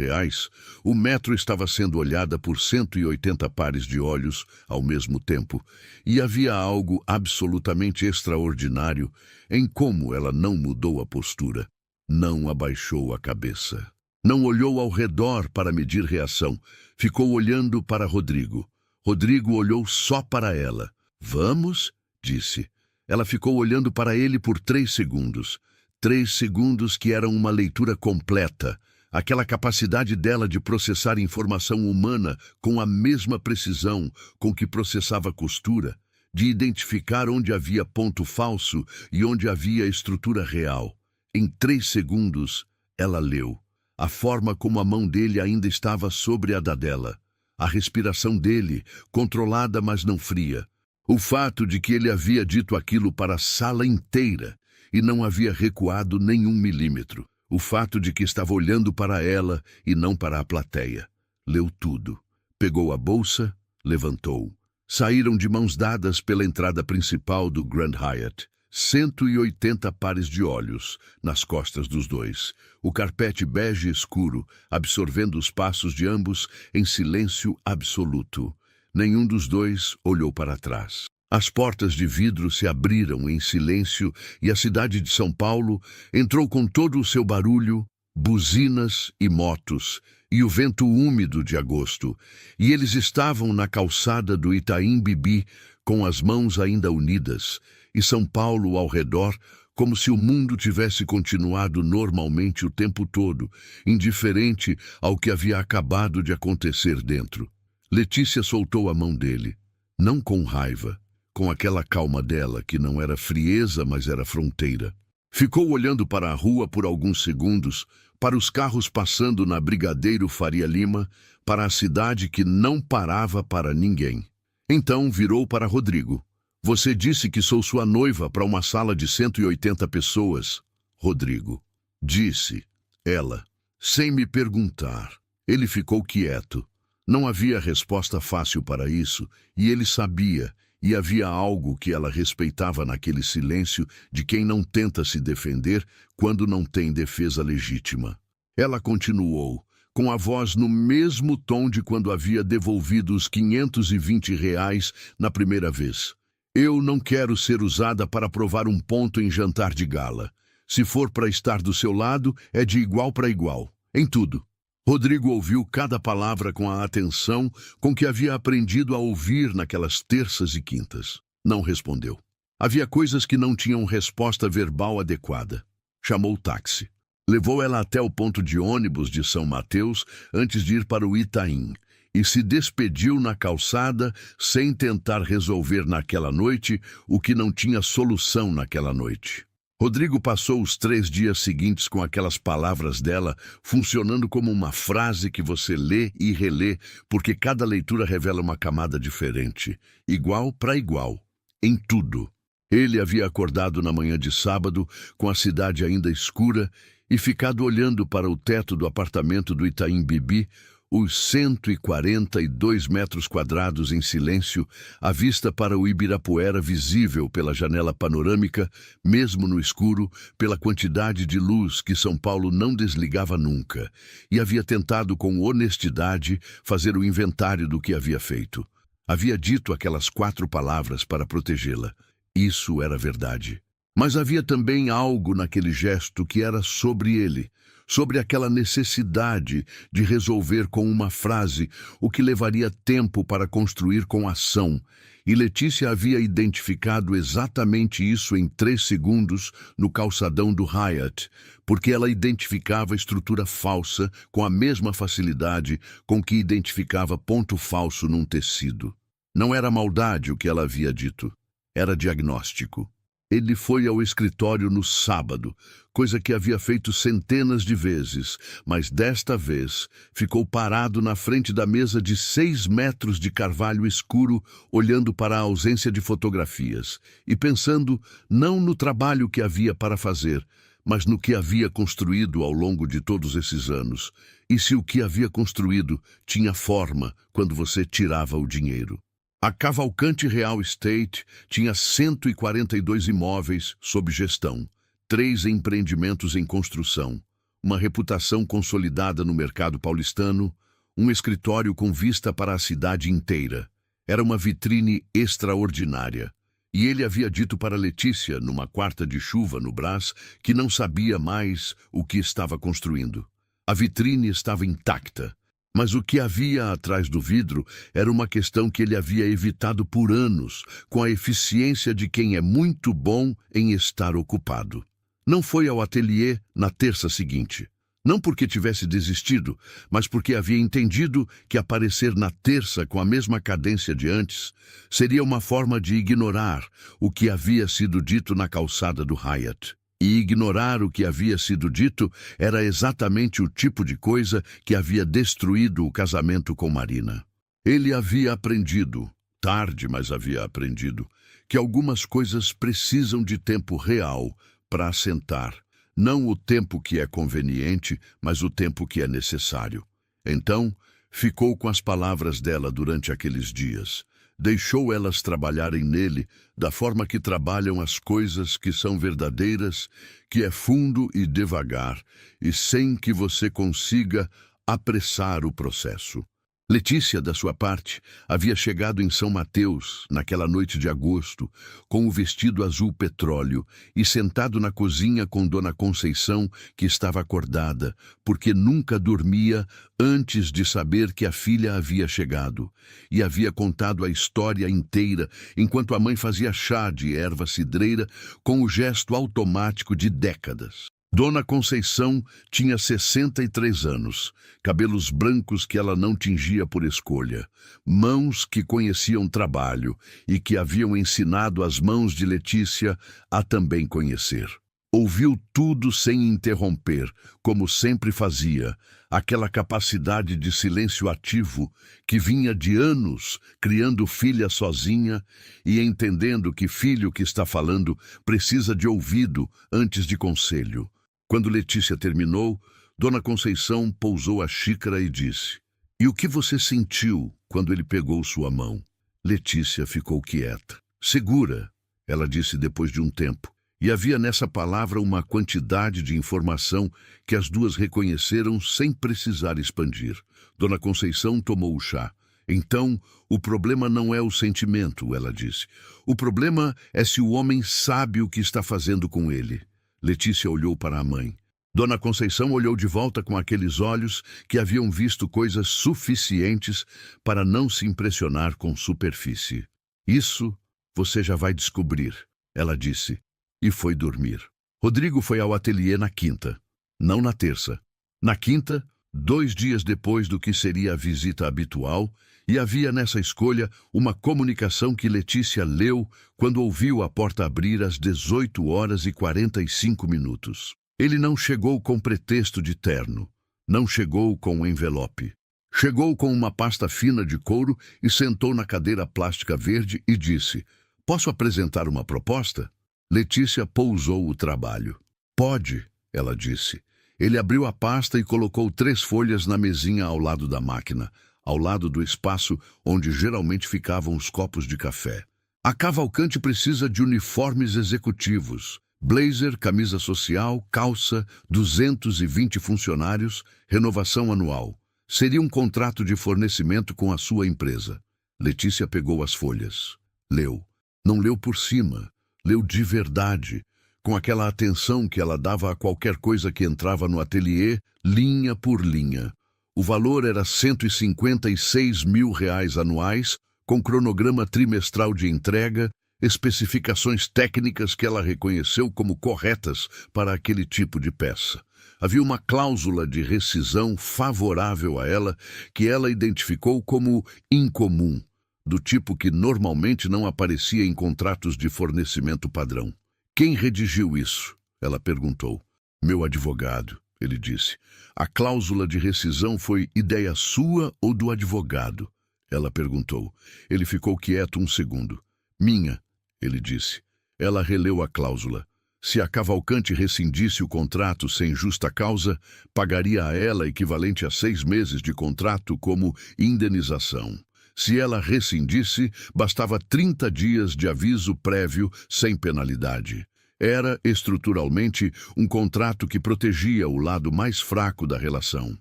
o metro estava sendo olhada por 180 pares de olhos ao mesmo tempo, e havia algo absolutamente extraordinário em como ela não mudou a postura, não abaixou a cabeça, não olhou ao redor para medir reação, ficou olhando para Rodrigo. Rodrigo olhou só para ela. Vamos, disse. Ela ficou olhando para ele por 3 segundos. 3 segundos que eram uma leitura completa. Aquela capacidade dela de processar informação humana com a mesma precisão com que processava costura, de identificar onde havia ponto falso e onde havia estrutura real. Em 3 segundos, ela leu. A forma como a mão dele ainda estava sobre a da dela. A respiração dele, controlada mas não fria. O fato de que ele havia dito aquilo para a sala inteira e não havia recuado nem 1 milímetro. O fato de que estava olhando para ela e não para a plateia. Leu tudo. Pegou a bolsa, levantou. Saíram de mãos dadas pela entrada principal do Grand Hyatt. 180 pares de olhos nas costas dos dois. O carpete bege escuro, absorvendo os passos de ambos em silêncio absoluto. Nenhum dos dois olhou para trás. As portas de vidro se abriram em silêncio e a cidade de São Paulo entrou com todo o seu barulho, buzinas e motos, e o vento úmido de agosto. E eles estavam na calçada do Itaim Bibi, com as mãos ainda unidas, e São Paulo ao redor, como se o mundo tivesse continuado normalmente o tempo todo, indiferente ao que havia acabado de acontecer dentro. Letícia soltou a mão dele, não com raiva, com aquela calma dela que não era frieza, mas era fronteira. Ficou olhando para a rua por alguns segundos, para os carros passando na Brigadeiro Faria Lima, para a cidade que não parava para ninguém. Então virou para Rodrigo. Você disse que sou sua noiva para uma sala de 180 pessoas. Rodrigo. Disse. Ela. Sem me perguntar. Ele ficou quieto. Não havia resposta fácil para isso, e ele sabia, e havia algo que ela respeitava naquele silêncio de quem não tenta se defender quando não tem defesa legítima. Ela continuou, com a voz no mesmo tom de quando havia devolvido os R$ 520 na primeira vez. Eu não quero ser usada para provar um ponto em jantar de gala. Se for para estar do seu lado, é de igual para igual, em tudo. Rodrigo ouviu cada palavra com a atenção com que havia aprendido a ouvir naquelas terças e quintas. Não respondeu. Havia coisas que não tinham resposta verbal adequada. Chamou o táxi. Levou ela até o ponto de ônibus de São Mateus antes de ir para o Itaim e se despediu na calçada sem tentar resolver naquela noite o que não tinha solução naquela noite. Rodrigo passou os 3 dias seguintes com aquelas palavras dela, funcionando como uma frase que você lê e relê, porque cada leitura revela uma camada diferente, igual para igual, em tudo. Ele havia acordado na manhã de sábado, com a cidade ainda escura, e ficado olhando para o teto do apartamento do Itaim Bibi, Os 142 metros quadrados em silêncio, a vista para o Ibirapuera visível pela janela panorâmica, mesmo no escuro, pela quantidade de luz que São Paulo não desligava nunca, e havia tentado com honestidade fazer o inventário do que havia feito. Havia dito aquelas 4 palavras para protegê-la. Isso era verdade. Mas havia também algo naquele gesto que era sobre ele, sobre aquela necessidade de resolver com uma frase o que levaria tempo para construir com ação, e Letícia havia identificado exatamente isso em 3 segundos no calçadão do Hyatt, porque ela identificava estrutura falsa com a mesma facilidade com que identificava ponto falso num tecido. Não era maldade o que ela havia dito, era diagnóstico. Ele foi ao escritório no sábado, coisa que havia feito centenas de vezes, mas desta vez ficou parado na frente da mesa de 6 metros de carvalho escuro, olhando para a ausência de fotografias e pensando não no trabalho que havia para fazer, mas no que havia construído ao longo de todos esses anos, e se o que havia construído tinha forma quando você tirava o dinheiro. A Cavalcante Real Estate tinha 142 imóveis sob gestão, 3 empreendimentos em construção, uma reputação consolidada no mercado paulistano, um escritório com vista para a cidade inteira. Era uma vitrine extraordinária. E ele havia dito para Letícia, numa quarta de chuva no Brás, que não sabia mais o que estava construindo. A vitrine estava intacta. Mas o que havia atrás do vidro era uma questão que ele havia evitado por anos, com a eficiência de quem é muito bom em estar ocupado. Não foi ao ateliê na terça seguinte. Não porque tivesse desistido, mas porque havia entendido que aparecer na terça com a mesma cadência de antes seria uma forma de ignorar o que havia sido dito na calçada do Hyatt. E ignorar o que havia sido dito era exatamente o tipo de coisa que havia destruído o casamento com Marina. Ele havia aprendido, tarde, mas havia aprendido, que algumas coisas precisam de tempo real para assentar. Não o tempo que é conveniente, mas o tempo que é necessário. Então, ficou com as palavras dela durante aqueles dias. Deixou elas trabalharem nele da forma que trabalham as coisas que são verdadeiras, que é fundo e devagar, e sem que você consiga apressar o processo. Letícia, da sua parte, havia chegado em São Mateus, naquela noite de agosto, com o vestido azul petróleo e sentado na cozinha com Dona Conceição, que estava acordada, porque nunca dormia antes de saber que a filha havia chegado, e havia contado a história inteira, enquanto a mãe fazia chá de erva cidreira com o gesto automático de décadas. Dona Conceição tinha 63 anos, cabelos brancos que ela não tingia por escolha, mãos que conheciam trabalho e que haviam ensinado as mãos de Letícia a também conhecer. Ouviu tudo sem interromper, como sempre fazia, aquela capacidade de silêncio ativo que vinha de anos criando filha sozinha e entendendo que filho que está falando precisa de ouvido antes de conselho. Quando Letícia terminou, Dona Conceição pousou a xícara e disse: "E o que você sentiu quando ele pegou sua mão?" Letícia ficou quieta. "Segura", ela disse depois de um tempo, e havia nessa palavra uma quantidade de informação que as duas reconheceram sem precisar expandir. Dona Conceição tomou o chá. "Então, o problema não é o sentimento", ela disse. "O problema é se o homem sabe o que está fazendo com ele." Letícia olhou para a mãe. Dona Conceição olhou de volta com aqueles olhos que haviam visto coisas suficientes para não se impressionar com superfície. "Isso você já vai descobrir", ela disse, e foi dormir. Rodrigo foi ao ateliê na quinta, não na terça. Na quinta, 2 dias depois do que seria a visita habitual, e havia nessa escolha uma comunicação que Letícia leu quando ouviu a porta abrir às 18h45. Ele não chegou com pretexto de terno, não chegou com um envelope. Chegou com uma pasta fina de couro e sentou na cadeira plástica verde e disse: "Posso apresentar uma proposta?" Letícia pousou o trabalho. "Pode", ela disse. Ele abriu a pasta e colocou 3 folhas na mesinha ao lado da máquina, ao lado do espaço onde geralmente ficavam os copos de café. A Cavalcante precisa de uniformes executivos. Blazer, camisa social, calça, 220 funcionários, renovação anual. Seria um contrato de fornecimento com a sua empresa. Letícia pegou as folhas. Leu. Não leu por cima. Leu de verdade, com aquela atenção que ela dava a qualquer coisa que entrava no ateliê, linha por linha. O valor era R$ 156 mil anuais, com cronograma trimestral de entrega, especificações técnicas que ela reconheceu como corretas para aquele tipo de peça. Havia uma cláusula de rescisão favorável a ela, que ela identificou como incomum, do tipo que normalmente não aparecia em contratos de fornecimento padrão. Quem redigiu isso? Ela perguntou. Meu advogado, ele disse. A cláusula de rescisão foi ideia sua ou do advogado? Ela perguntou. Ele ficou quieto um segundo. Minha, ele disse. Ela releu a cláusula. Se a Cavalcante rescindisse o contrato sem justa causa, pagaria a ela equivalente a 6 meses de contrato como indenização. Se ela rescindisse, bastava 30 dias de aviso prévio sem penalidade. Era, estruturalmente, um contrato que protegia o lado mais fraco da relação.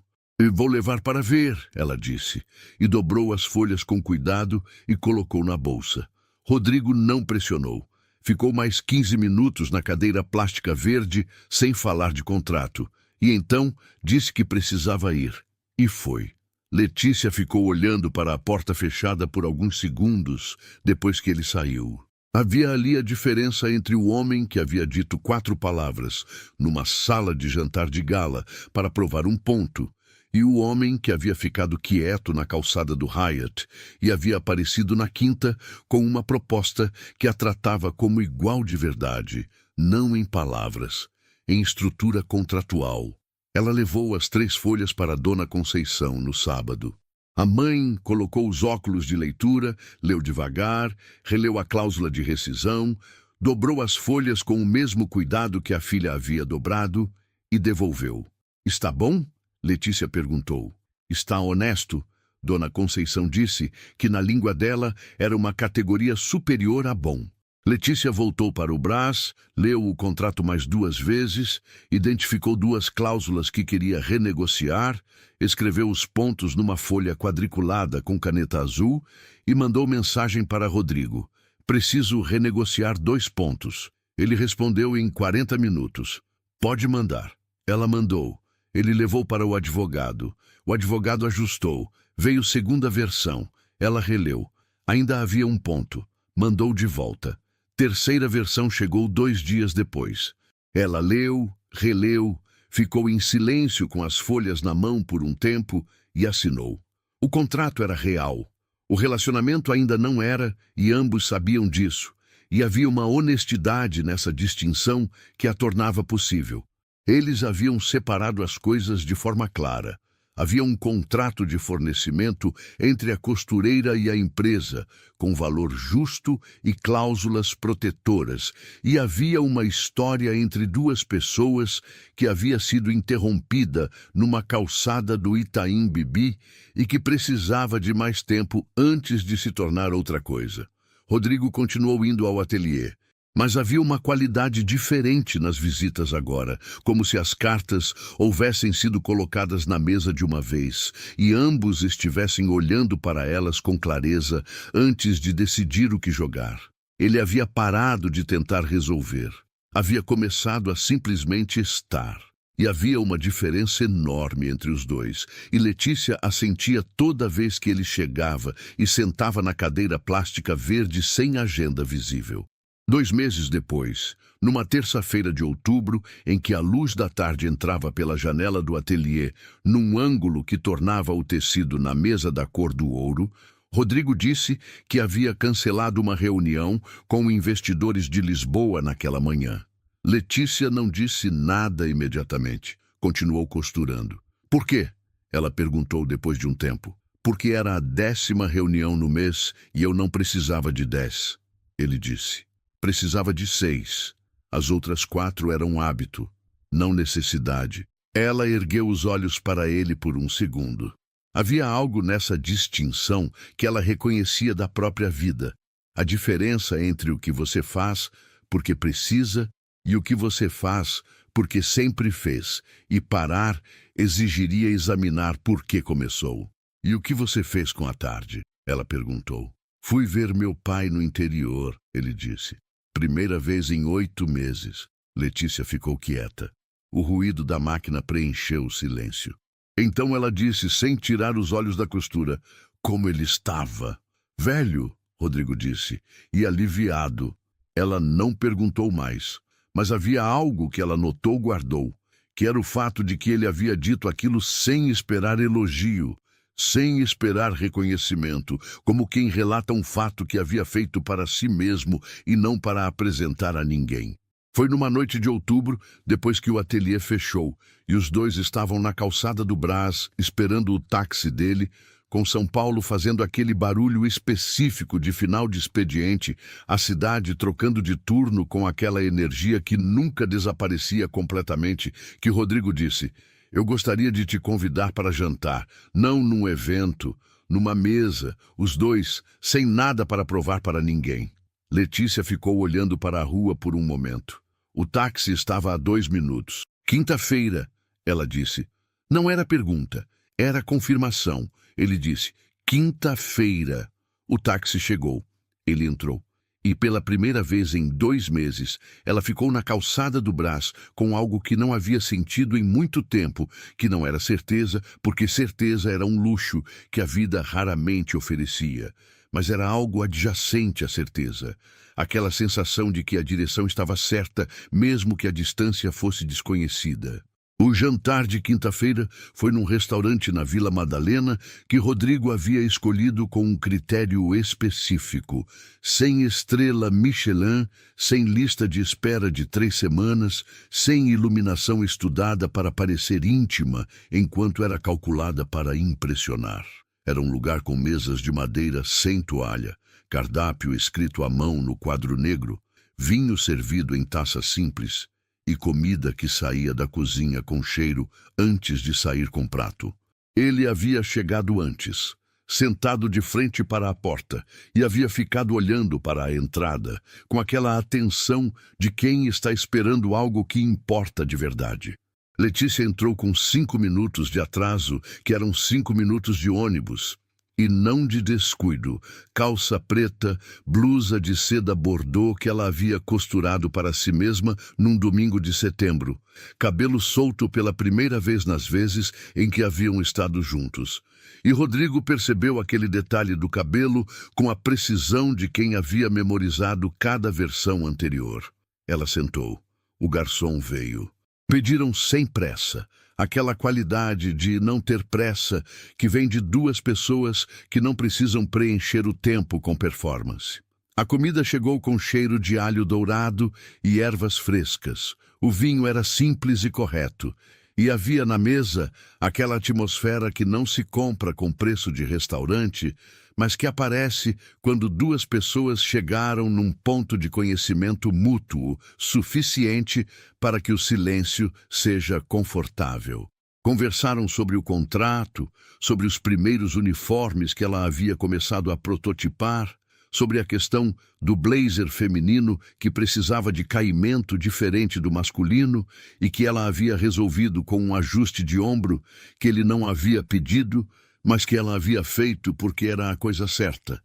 Vou levar para ver, ela disse, e dobrou as folhas com cuidado e colocou na bolsa. Rodrigo não pressionou. Ficou mais 15 minutos na cadeira plástica verde, sem falar de contrato, e então disse que precisava ir. E foi. Letícia ficou olhando para a porta fechada por alguns segundos depois que ele saiu. Havia ali a diferença entre o homem que havia dito 4 palavras numa sala de jantar de gala para provar um ponto e o homem que havia ficado quieto na calçada do Hyatt e havia aparecido na quinta com uma proposta que a tratava como igual de verdade, não em palavras, em estrutura contratual. Ela levou as 3 folhas para Dona Conceição no sábado. A mãe colocou os óculos de leitura, leu devagar, releu a cláusula de rescisão, dobrou as folhas com o mesmo cuidado que a filha havia dobrado e devolveu. Está bom? Letícia perguntou. Está honesto? Dona Conceição disse que na língua dela era uma categoria superior a bom. Letícia voltou para o Brás, leu o contrato mais 2 vezes, identificou 2 cláusulas que queria renegociar, escreveu os pontos numa folha quadriculada com caneta azul e mandou mensagem para Rodrigo. Preciso renegociar 2 pontos. Ele respondeu em 40 minutos. Pode mandar. Ela mandou. Ele levou para o advogado. O advogado ajustou. Veio segunda versão. Ela releu. Ainda havia um ponto. Mandou de volta. Terceira versão chegou 2 dias depois. Ela leu, releu, ficou em silêncio com as folhas na mão por um tempo e assinou. O contrato era real. O relacionamento ainda não era e ambos sabiam disso. E havia uma honestidade nessa distinção que a tornava possível. Eles haviam separado as coisas de forma clara. Havia um contrato de fornecimento entre a costureira e a empresa, com valor justo e cláusulas protetoras, e havia uma história entre 2 pessoas que havia sido interrompida numa calçada do Itaim Bibi e que precisava de mais tempo antes de se tornar outra coisa. Rodrigo continuou indo ao ateliê. Mas havia uma qualidade diferente nas visitas agora, como se as cartas houvessem sido colocadas na mesa de uma vez e ambos estivessem olhando para elas com clareza antes de decidir o que jogar. Ele havia parado de tentar resolver. Havia começado a simplesmente estar. E havia uma diferença enorme entre os dois, e Letícia a sentia toda vez que ele chegava e sentava na cadeira plástica verde sem agenda visível. 2 meses depois, numa terça-feira de outubro, em que a luz da tarde entrava pela janela do ateliê, num ângulo que tornava o tecido na mesa da cor do ouro, Rodrigo disse que havia cancelado uma reunião com investidores de Lisboa naquela manhã. Letícia não disse nada imediatamente. Continuou costurando. Por quê? Ela perguntou depois de um tempo. Porque era a 10ª reunião no mês e eu não precisava de 10. Ele disse. Precisava de 6. As outras 4 eram hábito, não necessidade. Ela ergueu os olhos para ele por um segundo. Havia algo nessa distinção que ela reconhecia da própria vida. A diferença entre o que você faz porque precisa e o que você faz porque sempre fez. E parar exigiria examinar por que começou. E o que você fez com a tarde? Ela perguntou. Fui ver meu pai no interior, ele disse. Primeira vez em 8 meses. Letícia ficou quieta. O ruído da máquina preencheu o silêncio. Então ela disse, sem tirar os olhos da costura, como ele estava. Velho, Rodrigo disse, e aliviado. Ela não perguntou mais, mas havia algo que ela notou guardou, que era o fato de que ele havia dito aquilo sem esperar elogio, sem esperar reconhecimento, como quem relata um fato que havia feito para si mesmo e não para apresentar a ninguém. Foi numa noite de outubro, depois que o ateliê fechou, e os dois estavam na calçada do Brás, esperando o táxi dele, com São Paulo fazendo aquele barulho específico de final de expediente, a cidade trocando de turno com aquela energia que nunca desaparecia completamente, que Rodrigo disse, eu gostaria de te convidar para jantar, não num evento, numa mesa, os dois, sem nada para provar para ninguém. Letícia ficou olhando para a rua por um momento. O táxi estava a 2 minutos. Quinta-feira, ela disse. Não era pergunta, era confirmação. Ele disse, quinta-feira. O táxi chegou. Ele entrou. E pela primeira vez em 2 meses, ela ficou na calçada do Brás com algo que não havia sentido em muito tempo, que não era certeza, porque certeza era um luxo que a vida raramente oferecia. Mas era algo adjacente à certeza. Aquela sensação de que a direção estava certa, mesmo que a distância fosse desconhecida. O jantar de quinta-feira foi num restaurante na Vila Madalena que Rodrigo havia escolhido com um critério específico. Sem estrela Michelin, sem lista de espera de 3 semanas, sem iluminação estudada para parecer íntima, enquanto era calculada para impressionar. Era um lugar com mesas de madeira sem toalha, cardápio escrito à mão no quadro negro, vinho servido em taça simples e comida que saía da cozinha com cheiro antes de sair com prato. Ele havia chegado antes, sentado de frente para a porta, e havia ficado olhando para a entrada, com aquela atenção de quem está esperando algo que importa de verdade. Letícia entrou com 5 minutos de atraso, que eram 5 minutos de ônibus. E não de descuido, calça preta, blusa de seda bordô que ela havia costurado para si mesma num domingo de setembro, cabelo solto pela primeira vez nas vezes em que haviam estado juntos. E Rodrigo percebeu aquele detalhe do cabelo com a precisão de quem havia memorizado cada versão anterior. Ela sentou. O garçom veio. Pediram sem pressa, aquela qualidade de não ter pressa que vem de 2 pessoas que não precisam preencher o tempo com performance. A comida chegou com cheiro de alho dourado e ervas frescas. O vinho era simples e correto. E havia na mesa aquela atmosfera que não se compra com preço de restaurante, mas que aparece quando 2 pessoas chegaram num ponto de conhecimento mútuo suficiente para que o silêncio seja confortável. Conversaram sobre o contrato, sobre os primeiros uniformes que ela havia começado a prototipar, sobre a questão do blazer feminino que precisava de caimento diferente do masculino e que ela havia resolvido com um ajuste de ombro que ele não havia pedido, mas que ela havia feito porque era a coisa certa.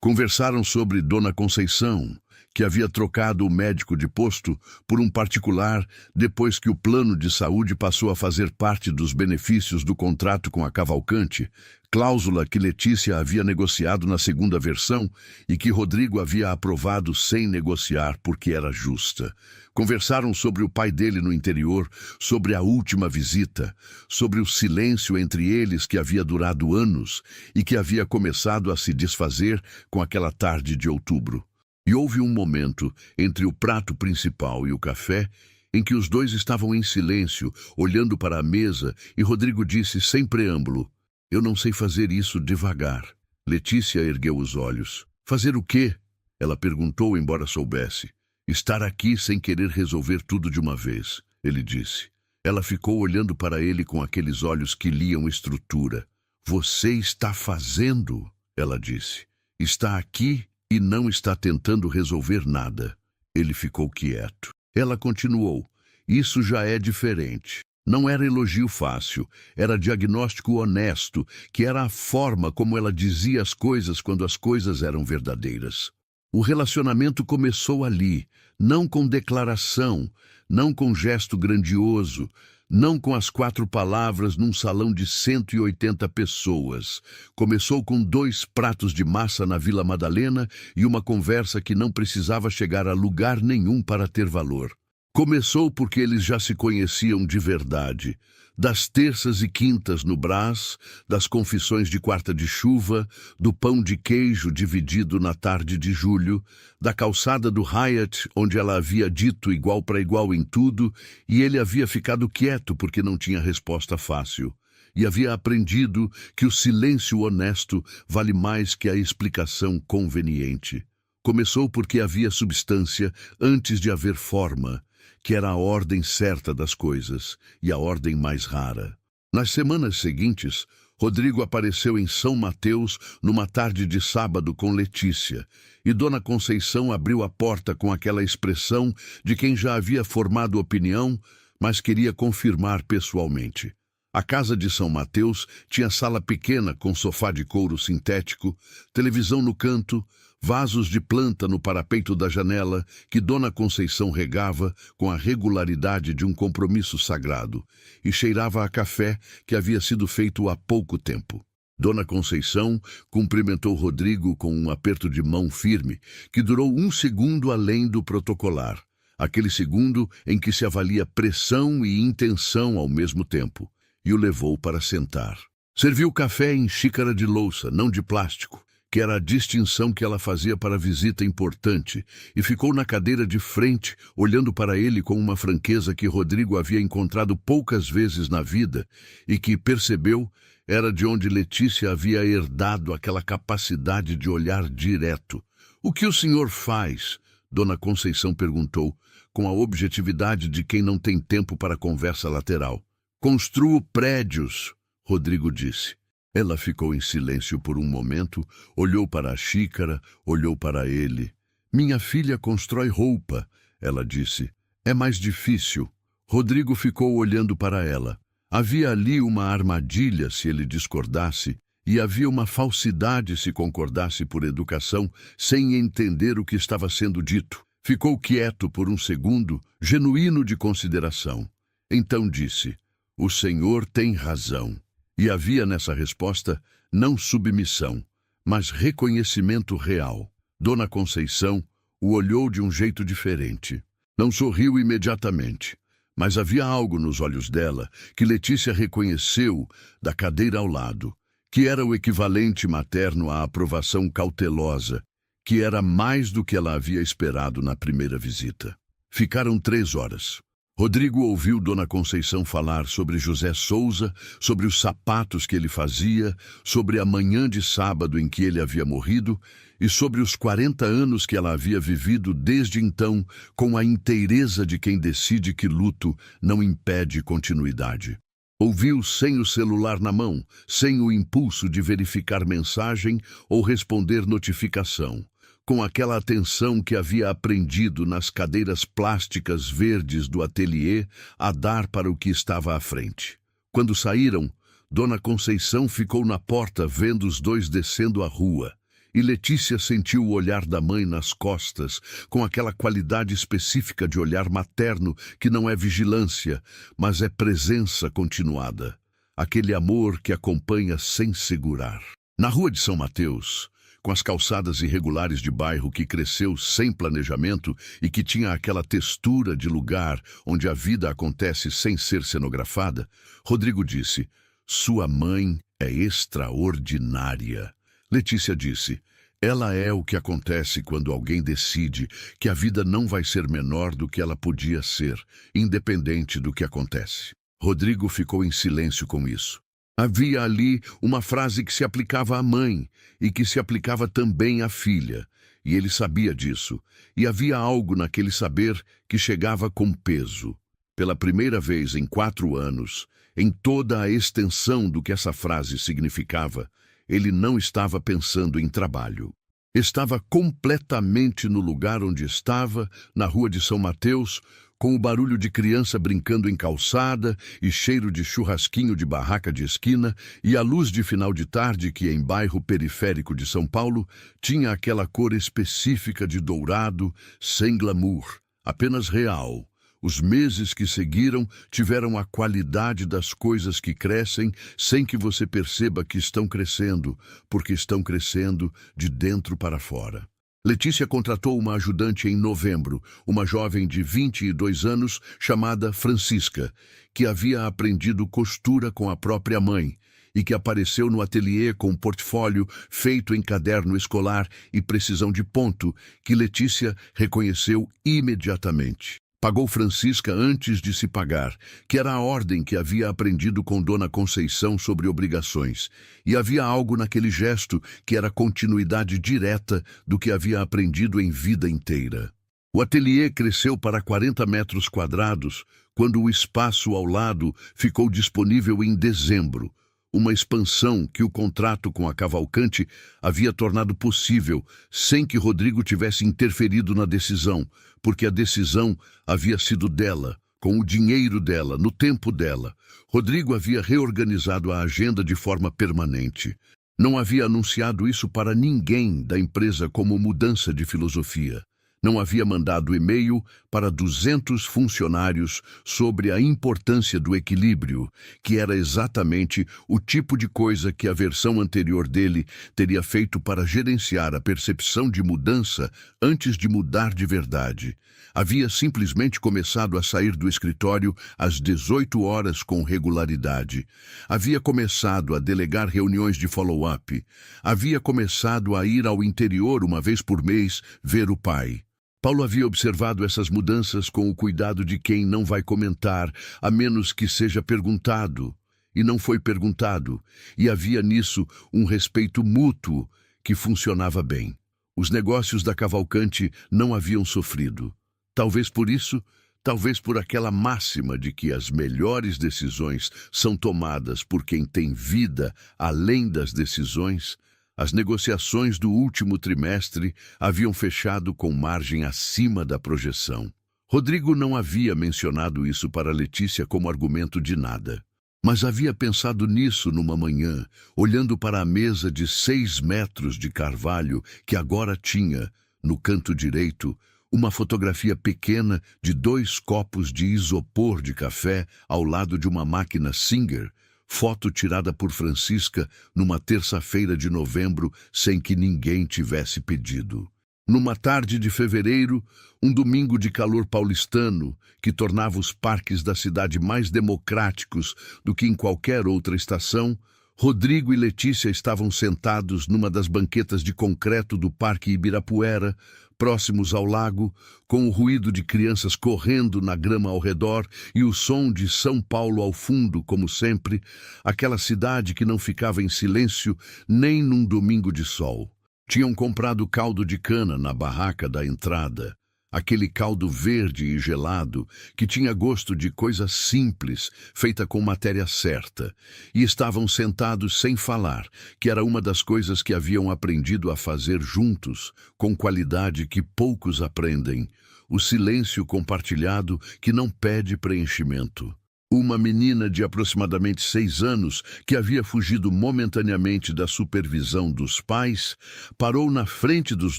Conversaram sobre Dona Conceição, que havia trocado o médico de posto por um particular depois que o plano de saúde passou a fazer parte dos benefícios do contrato com a Cavalcante, cláusula que Letícia havia negociado na segunda versão e que Rodrigo havia aprovado sem negociar porque era justa. Conversaram sobre o pai dele no interior, sobre a última visita, sobre o silêncio entre eles que havia durado anos e que havia começado a se desfazer com aquela tarde de outubro. E houve um momento entre o prato principal e o café em que os dois estavam em silêncio, olhando para a mesa, e Rodrigo disse sem preâmbulo, eu não sei fazer isso devagar. Letícia ergueu os olhos. Fazer o quê? Ela perguntou, embora soubesse. Estar aqui sem querer resolver tudo de uma vez, ele disse. Ela ficou olhando para ele com aqueles olhos que liam estrutura. Você está fazendo, ela disse. Está aqui e não está tentando resolver nada. Ele ficou quieto. Ela continuou. Isso já é diferente. Não era elogio fácil, era diagnóstico honesto, que era a forma como ela dizia as coisas quando as coisas eram verdadeiras. O relacionamento começou ali, não com declaração, não com gesto grandioso, não com as 4 palavras num salão de 180 pessoas. Começou com 2 pratos de massa na Vila Madalena e uma conversa que não precisava chegar a lugar nenhum para ter valor. Começou porque eles já se conheciam de verdade. Das terças e quintas no Brás, das confissões de quarta de chuva, do pão de queijo dividido na tarde de julho, da calçada do Hyatt, onde ela havia dito igual para igual em tudo, e ele havia ficado quieto porque não tinha resposta fácil. E havia aprendido que o silêncio honesto vale mais que a explicação conveniente. Começou porque havia substância antes de haver forma, que era a ordem certa das coisas e a ordem mais rara. Nas semanas seguintes, Rodrigo apareceu em São Mateus numa tarde de sábado com Letícia, e Dona Conceição abriu a porta com aquela expressão de quem já havia formado opinião, mas queria confirmar pessoalmente. A casa de São Mateus tinha sala pequena com sofá de couro sintético, televisão no canto, vasos de planta no parapeito da janela que Dona Conceição regava com a regularidade de um compromisso sagrado e cheirava a café que havia sido feito há pouco tempo. Dona Conceição cumprimentou Rodrigo com um aperto de mão firme que durou 1 segundo além do protocolar, aquele segundo em que se avalia pressão e intenção ao mesmo tempo, e o levou para sentar. Serviu café em xícara de louça, não de plástico, que era a distinção que ela fazia para a visita importante, e ficou na cadeira de frente, olhando para ele com uma franqueza que Rodrigo havia encontrado poucas vezes na vida e que, percebeu, era de onde Letícia havia herdado aquela capacidade de olhar direto. "O que o senhor faz?" Dona Conceição perguntou, com a objetividade de quem não tem tempo para conversa lateral. "Construo prédios", Rodrigo disse. Ela ficou em silêncio por um momento, olhou para a xícara, olhou para ele. "Minha filha constrói roupa", ela disse. "É mais difícil." Rodrigo ficou olhando para ela. Havia ali uma armadilha se ele discordasse, e havia uma falsidade se concordasse por educação, sem entender o que estava sendo dito. Ficou quieto por um segundo, genuíno de consideração. Então disse: "O senhor tem razão." E havia nessa resposta não submissão, mas reconhecimento real. Dona Conceição o olhou de um jeito diferente. Não sorriu imediatamente, mas havia algo nos olhos dela que Letícia reconheceu da cadeira ao lado, que era o equivalente materno à aprovação cautelosa, que era mais do que ela havia esperado na primeira visita. Ficaram 3 horas. Rodrigo ouviu Dona Conceição falar sobre José Souza, sobre os sapatos que ele fazia, sobre a manhã de sábado em que ele havia morrido e sobre os 40 anos que ela havia vivido desde então com a inteireza de quem decide que luto não impede continuidade. Ouviu sem o celular na mão, sem o impulso de verificar mensagem ou responder notificação, com aquela atenção que havia aprendido nas cadeiras plásticas verdes do ateliê a dar para o que estava à frente. Quando saíram, Dona Conceição ficou na porta vendo os dois descendo a rua, e Letícia sentiu o olhar da mãe nas costas, com aquela qualidade específica de olhar materno que não é vigilância, mas é presença continuada, aquele amor que acompanha sem segurar. Na rua de São Mateus, com as calçadas irregulares de bairro que cresceu sem planejamento e que tinha aquela textura de lugar onde a vida acontece sem ser cenografada, Rodrigo disse: "Sua mãe é extraordinária." Letícia disse: "Ela é o que acontece quando alguém decide que a vida não vai ser menor do que ela podia ser, independente do que acontece." Rodrigo ficou em silêncio com isso. Havia ali uma frase que se aplicava à mãe e que se aplicava também à filha, e ele sabia disso, e havia algo naquele saber que chegava com peso. Pela primeira vez em 4 anos, em toda a extensão do que essa frase significava, ele não estava pensando em trabalho. Estava completamente no lugar onde estava, na rua de São Mateus, com o barulho de criança brincando em calçada e cheiro de churrasquinho de barraca de esquina e a luz de final de tarde que, em bairro periférico de São Paulo, tinha aquela cor específica de dourado, sem glamour, apenas real. Os meses que seguiram tiveram a qualidade das coisas que crescem sem que você perceba que estão crescendo, porque estão crescendo de dentro para fora. Letícia contratou uma ajudante em novembro, uma jovem de 22 anos chamada Francisca, que havia aprendido costura com a própria mãe e que apareceu no ateliê com um portfólio feito em caderno escolar e precisão de ponto, que Letícia reconheceu imediatamente. Pagou Francisca antes de se pagar, que era a ordem que havia aprendido com Dona Conceição sobre obrigações, e havia algo naquele gesto que era continuidade direta do que havia aprendido em vida inteira. O ateliê cresceu para 40 metros quadrados, quando o espaço ao lado ficou disponível em dezembro, uma expansão que o contrato com a Cavalcante havia tornado possível, sem que Rodrigo tivesse interferido na decisão, porque a decisão havia sido dela, com o dinheiro dela, no tempo dela. Rodrigo havia reorganizado a agenda de forma permanente. Não havia anunciado isso para ninguém da empresa como mudança de filosofia. Não havia mandado e-mail para 200 funcionários sobre a importância do equilíbrio, que era exatamente o tipo de coisa que a versão anterior dele teria feito para gerenciar a percepção de mudança antes de mudar de verdade. Havia simplesmente começado a sair do escritório às 18 horas com regularidade. Havia começado a delegar reuniões de follow-up. Havia começado a ir ao interior uma vez por mês ver o pai. Paulo havia observado essas mudanças com o cuidado de quem não vai comentar, a menos que seja perguntado. E não foi perguntado, e havia nisso um respeito mútuo que funcionava bem. Os negócios da Cavalcante não haviam sofrido. Talvez por isso, talvez por aquela máxima de que as melhores decisões são tomadas por quem tem vida além das decisões. As negociações do último trimestre haviam fechado com margem acima da projeção. Rodrigo não havia mencionado isso para Letícia como argumento de nada, mas havia pensado nisso numa manhã, olhando para a mesa de 6 metros de carvalho que agora tinha, no canto direito, uma fotografia pequena de 2 copos de isopor de café ao lado de uma máquina Singer, foto tirada por Francisca numa terça-feira de novembro sem que ninguém tivesse pedido. Numa tarde de fevereiro, um domingo de calor paulistano que tornava os parques da cidade mais democráticos do que em qualquer outra estação, Rodrigo e Letícia estavam sentados numa das banquetas de concreto do Parque Ibirapuera, próximos ao lago, com o ruído de crianças correndo na grama ao redor e o som de São Paulo ao fundo, como sempre, aquela cidade que não ficava em silêncio nem num domingo de sol. Tinham comprado caldo de cana na barraca da entrada, aquele caldo verde e gelado que tinha gosto de coisa simples, feita com matéria certa, e estavam sentados sem falar, que era uma das coisas que haviam aprendido a fazer juntos, com qualidade que poucos aprendem, o silêncio compartilhado que não pede preenchimento. Uma menina de aproximadamente 6 anos, que havia fugido momentaneamente da supervisão dos pais, parou na frente dos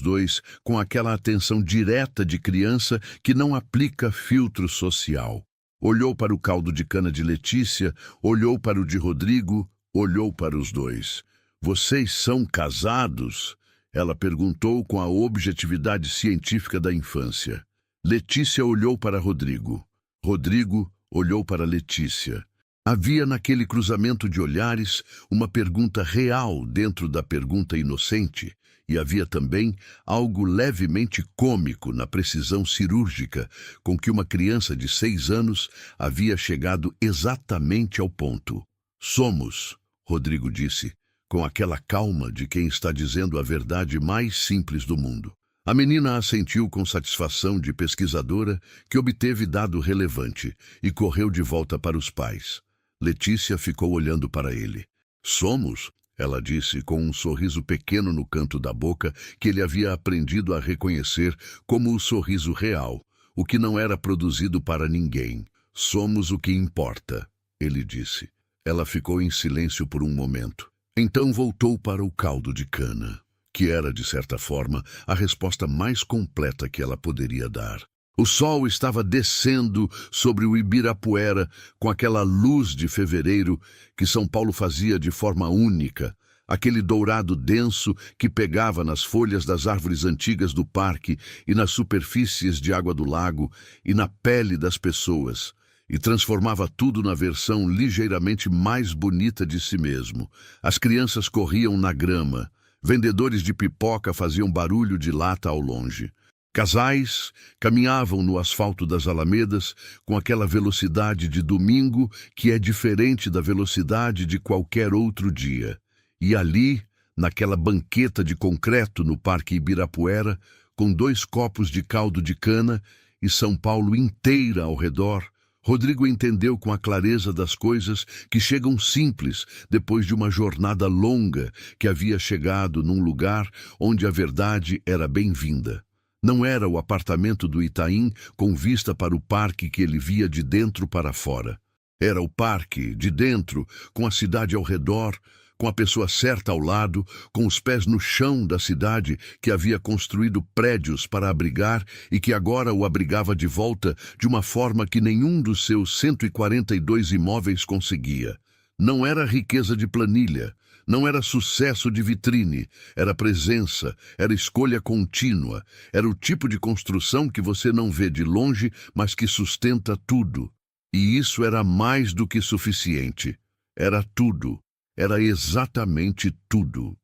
dois com aquela atenção direta de criança que não aplica filtro social. Olhou para o caldo de cana de Letícia, olhou para o de Rodrigo, olhou para os dois. "Vocês são casados?" Ela perguntou com a objetividade científica da infância. Letícia olhou para Rodrigo. Rodrigo olhou para Letícia. Havia naquele cruzamento de olhares uma pergunta real dentro da pergunta inocente, e havia também algo levemente cômico na precisão cirúrgica com que uma criança de 6 anos havia chegado exatamente ao ponto. "Somos", Rodrigo disse, com aquela calma de quem está dizendo a verdade mais simples do mundo. A menina assentiu com satisfação de pesquisadora que obteve dado relevante e correu de volta para os pais. Letícia ficou olhando para ele. Somos, ela disse com um sorriso pequeno no canto da boca que ele havia aprendido a reconhecer como o sorriso real, o que não era produzido para ninguém. Somos o que importa, ele disse. Ela ficou em silêncio por um momento. Então voltou para o caldo de cana, que era, de certa forma, a resposta mais completa que ela poderia dar. O sol estava descendo sobre o Ibirapuera com aquela luz de fevereiro que São Paulo fazia de forma única, aquele dourado denso que pegava nas folhas das árvores antigas do parque e nas superfícies de água do lago e na pele das pessoas, e transformava tudo na versão ligeiramente mais bonita de si mesmo. As crianças corriam na grama, vendedores de pipoca faziam barulho de lata ao longe. Casais caminhavam no asfalto das alamedas com aquela velocidade de domingo que é diferente da velocidade de qualquer outro dia. E ali, naquela banqueta de concreto no Parque Ibirapuera, com 2 copos de caldo de cana e São Paulo inteira ao redor, Rodrigo entendeu com a clareza das coisas que chegam simples depois de uma jornada longa que havia chegado num lugar onde a verdade era bem-vinda. Não era o apartamento do Itaim com vista para o parque que ele via de dentro para fora. Era o parque, de dentro, com a cidade ao redor, com a pessoa certa ao lado, com os pés no chão da cidade que havia construído prédios para abrigar e que agora o abrigava de volta de uma forma que nenhum dos seus 142 imóveis conseguia. Não era riqueza de planilha, não era sucesso de vitrine, era presença, era escolha contínua, era o tipo de construção que você não vê de longe, mas que sustenta tudo. E isso era mais do que suficiente. Era tudo. Era exatamente tudo.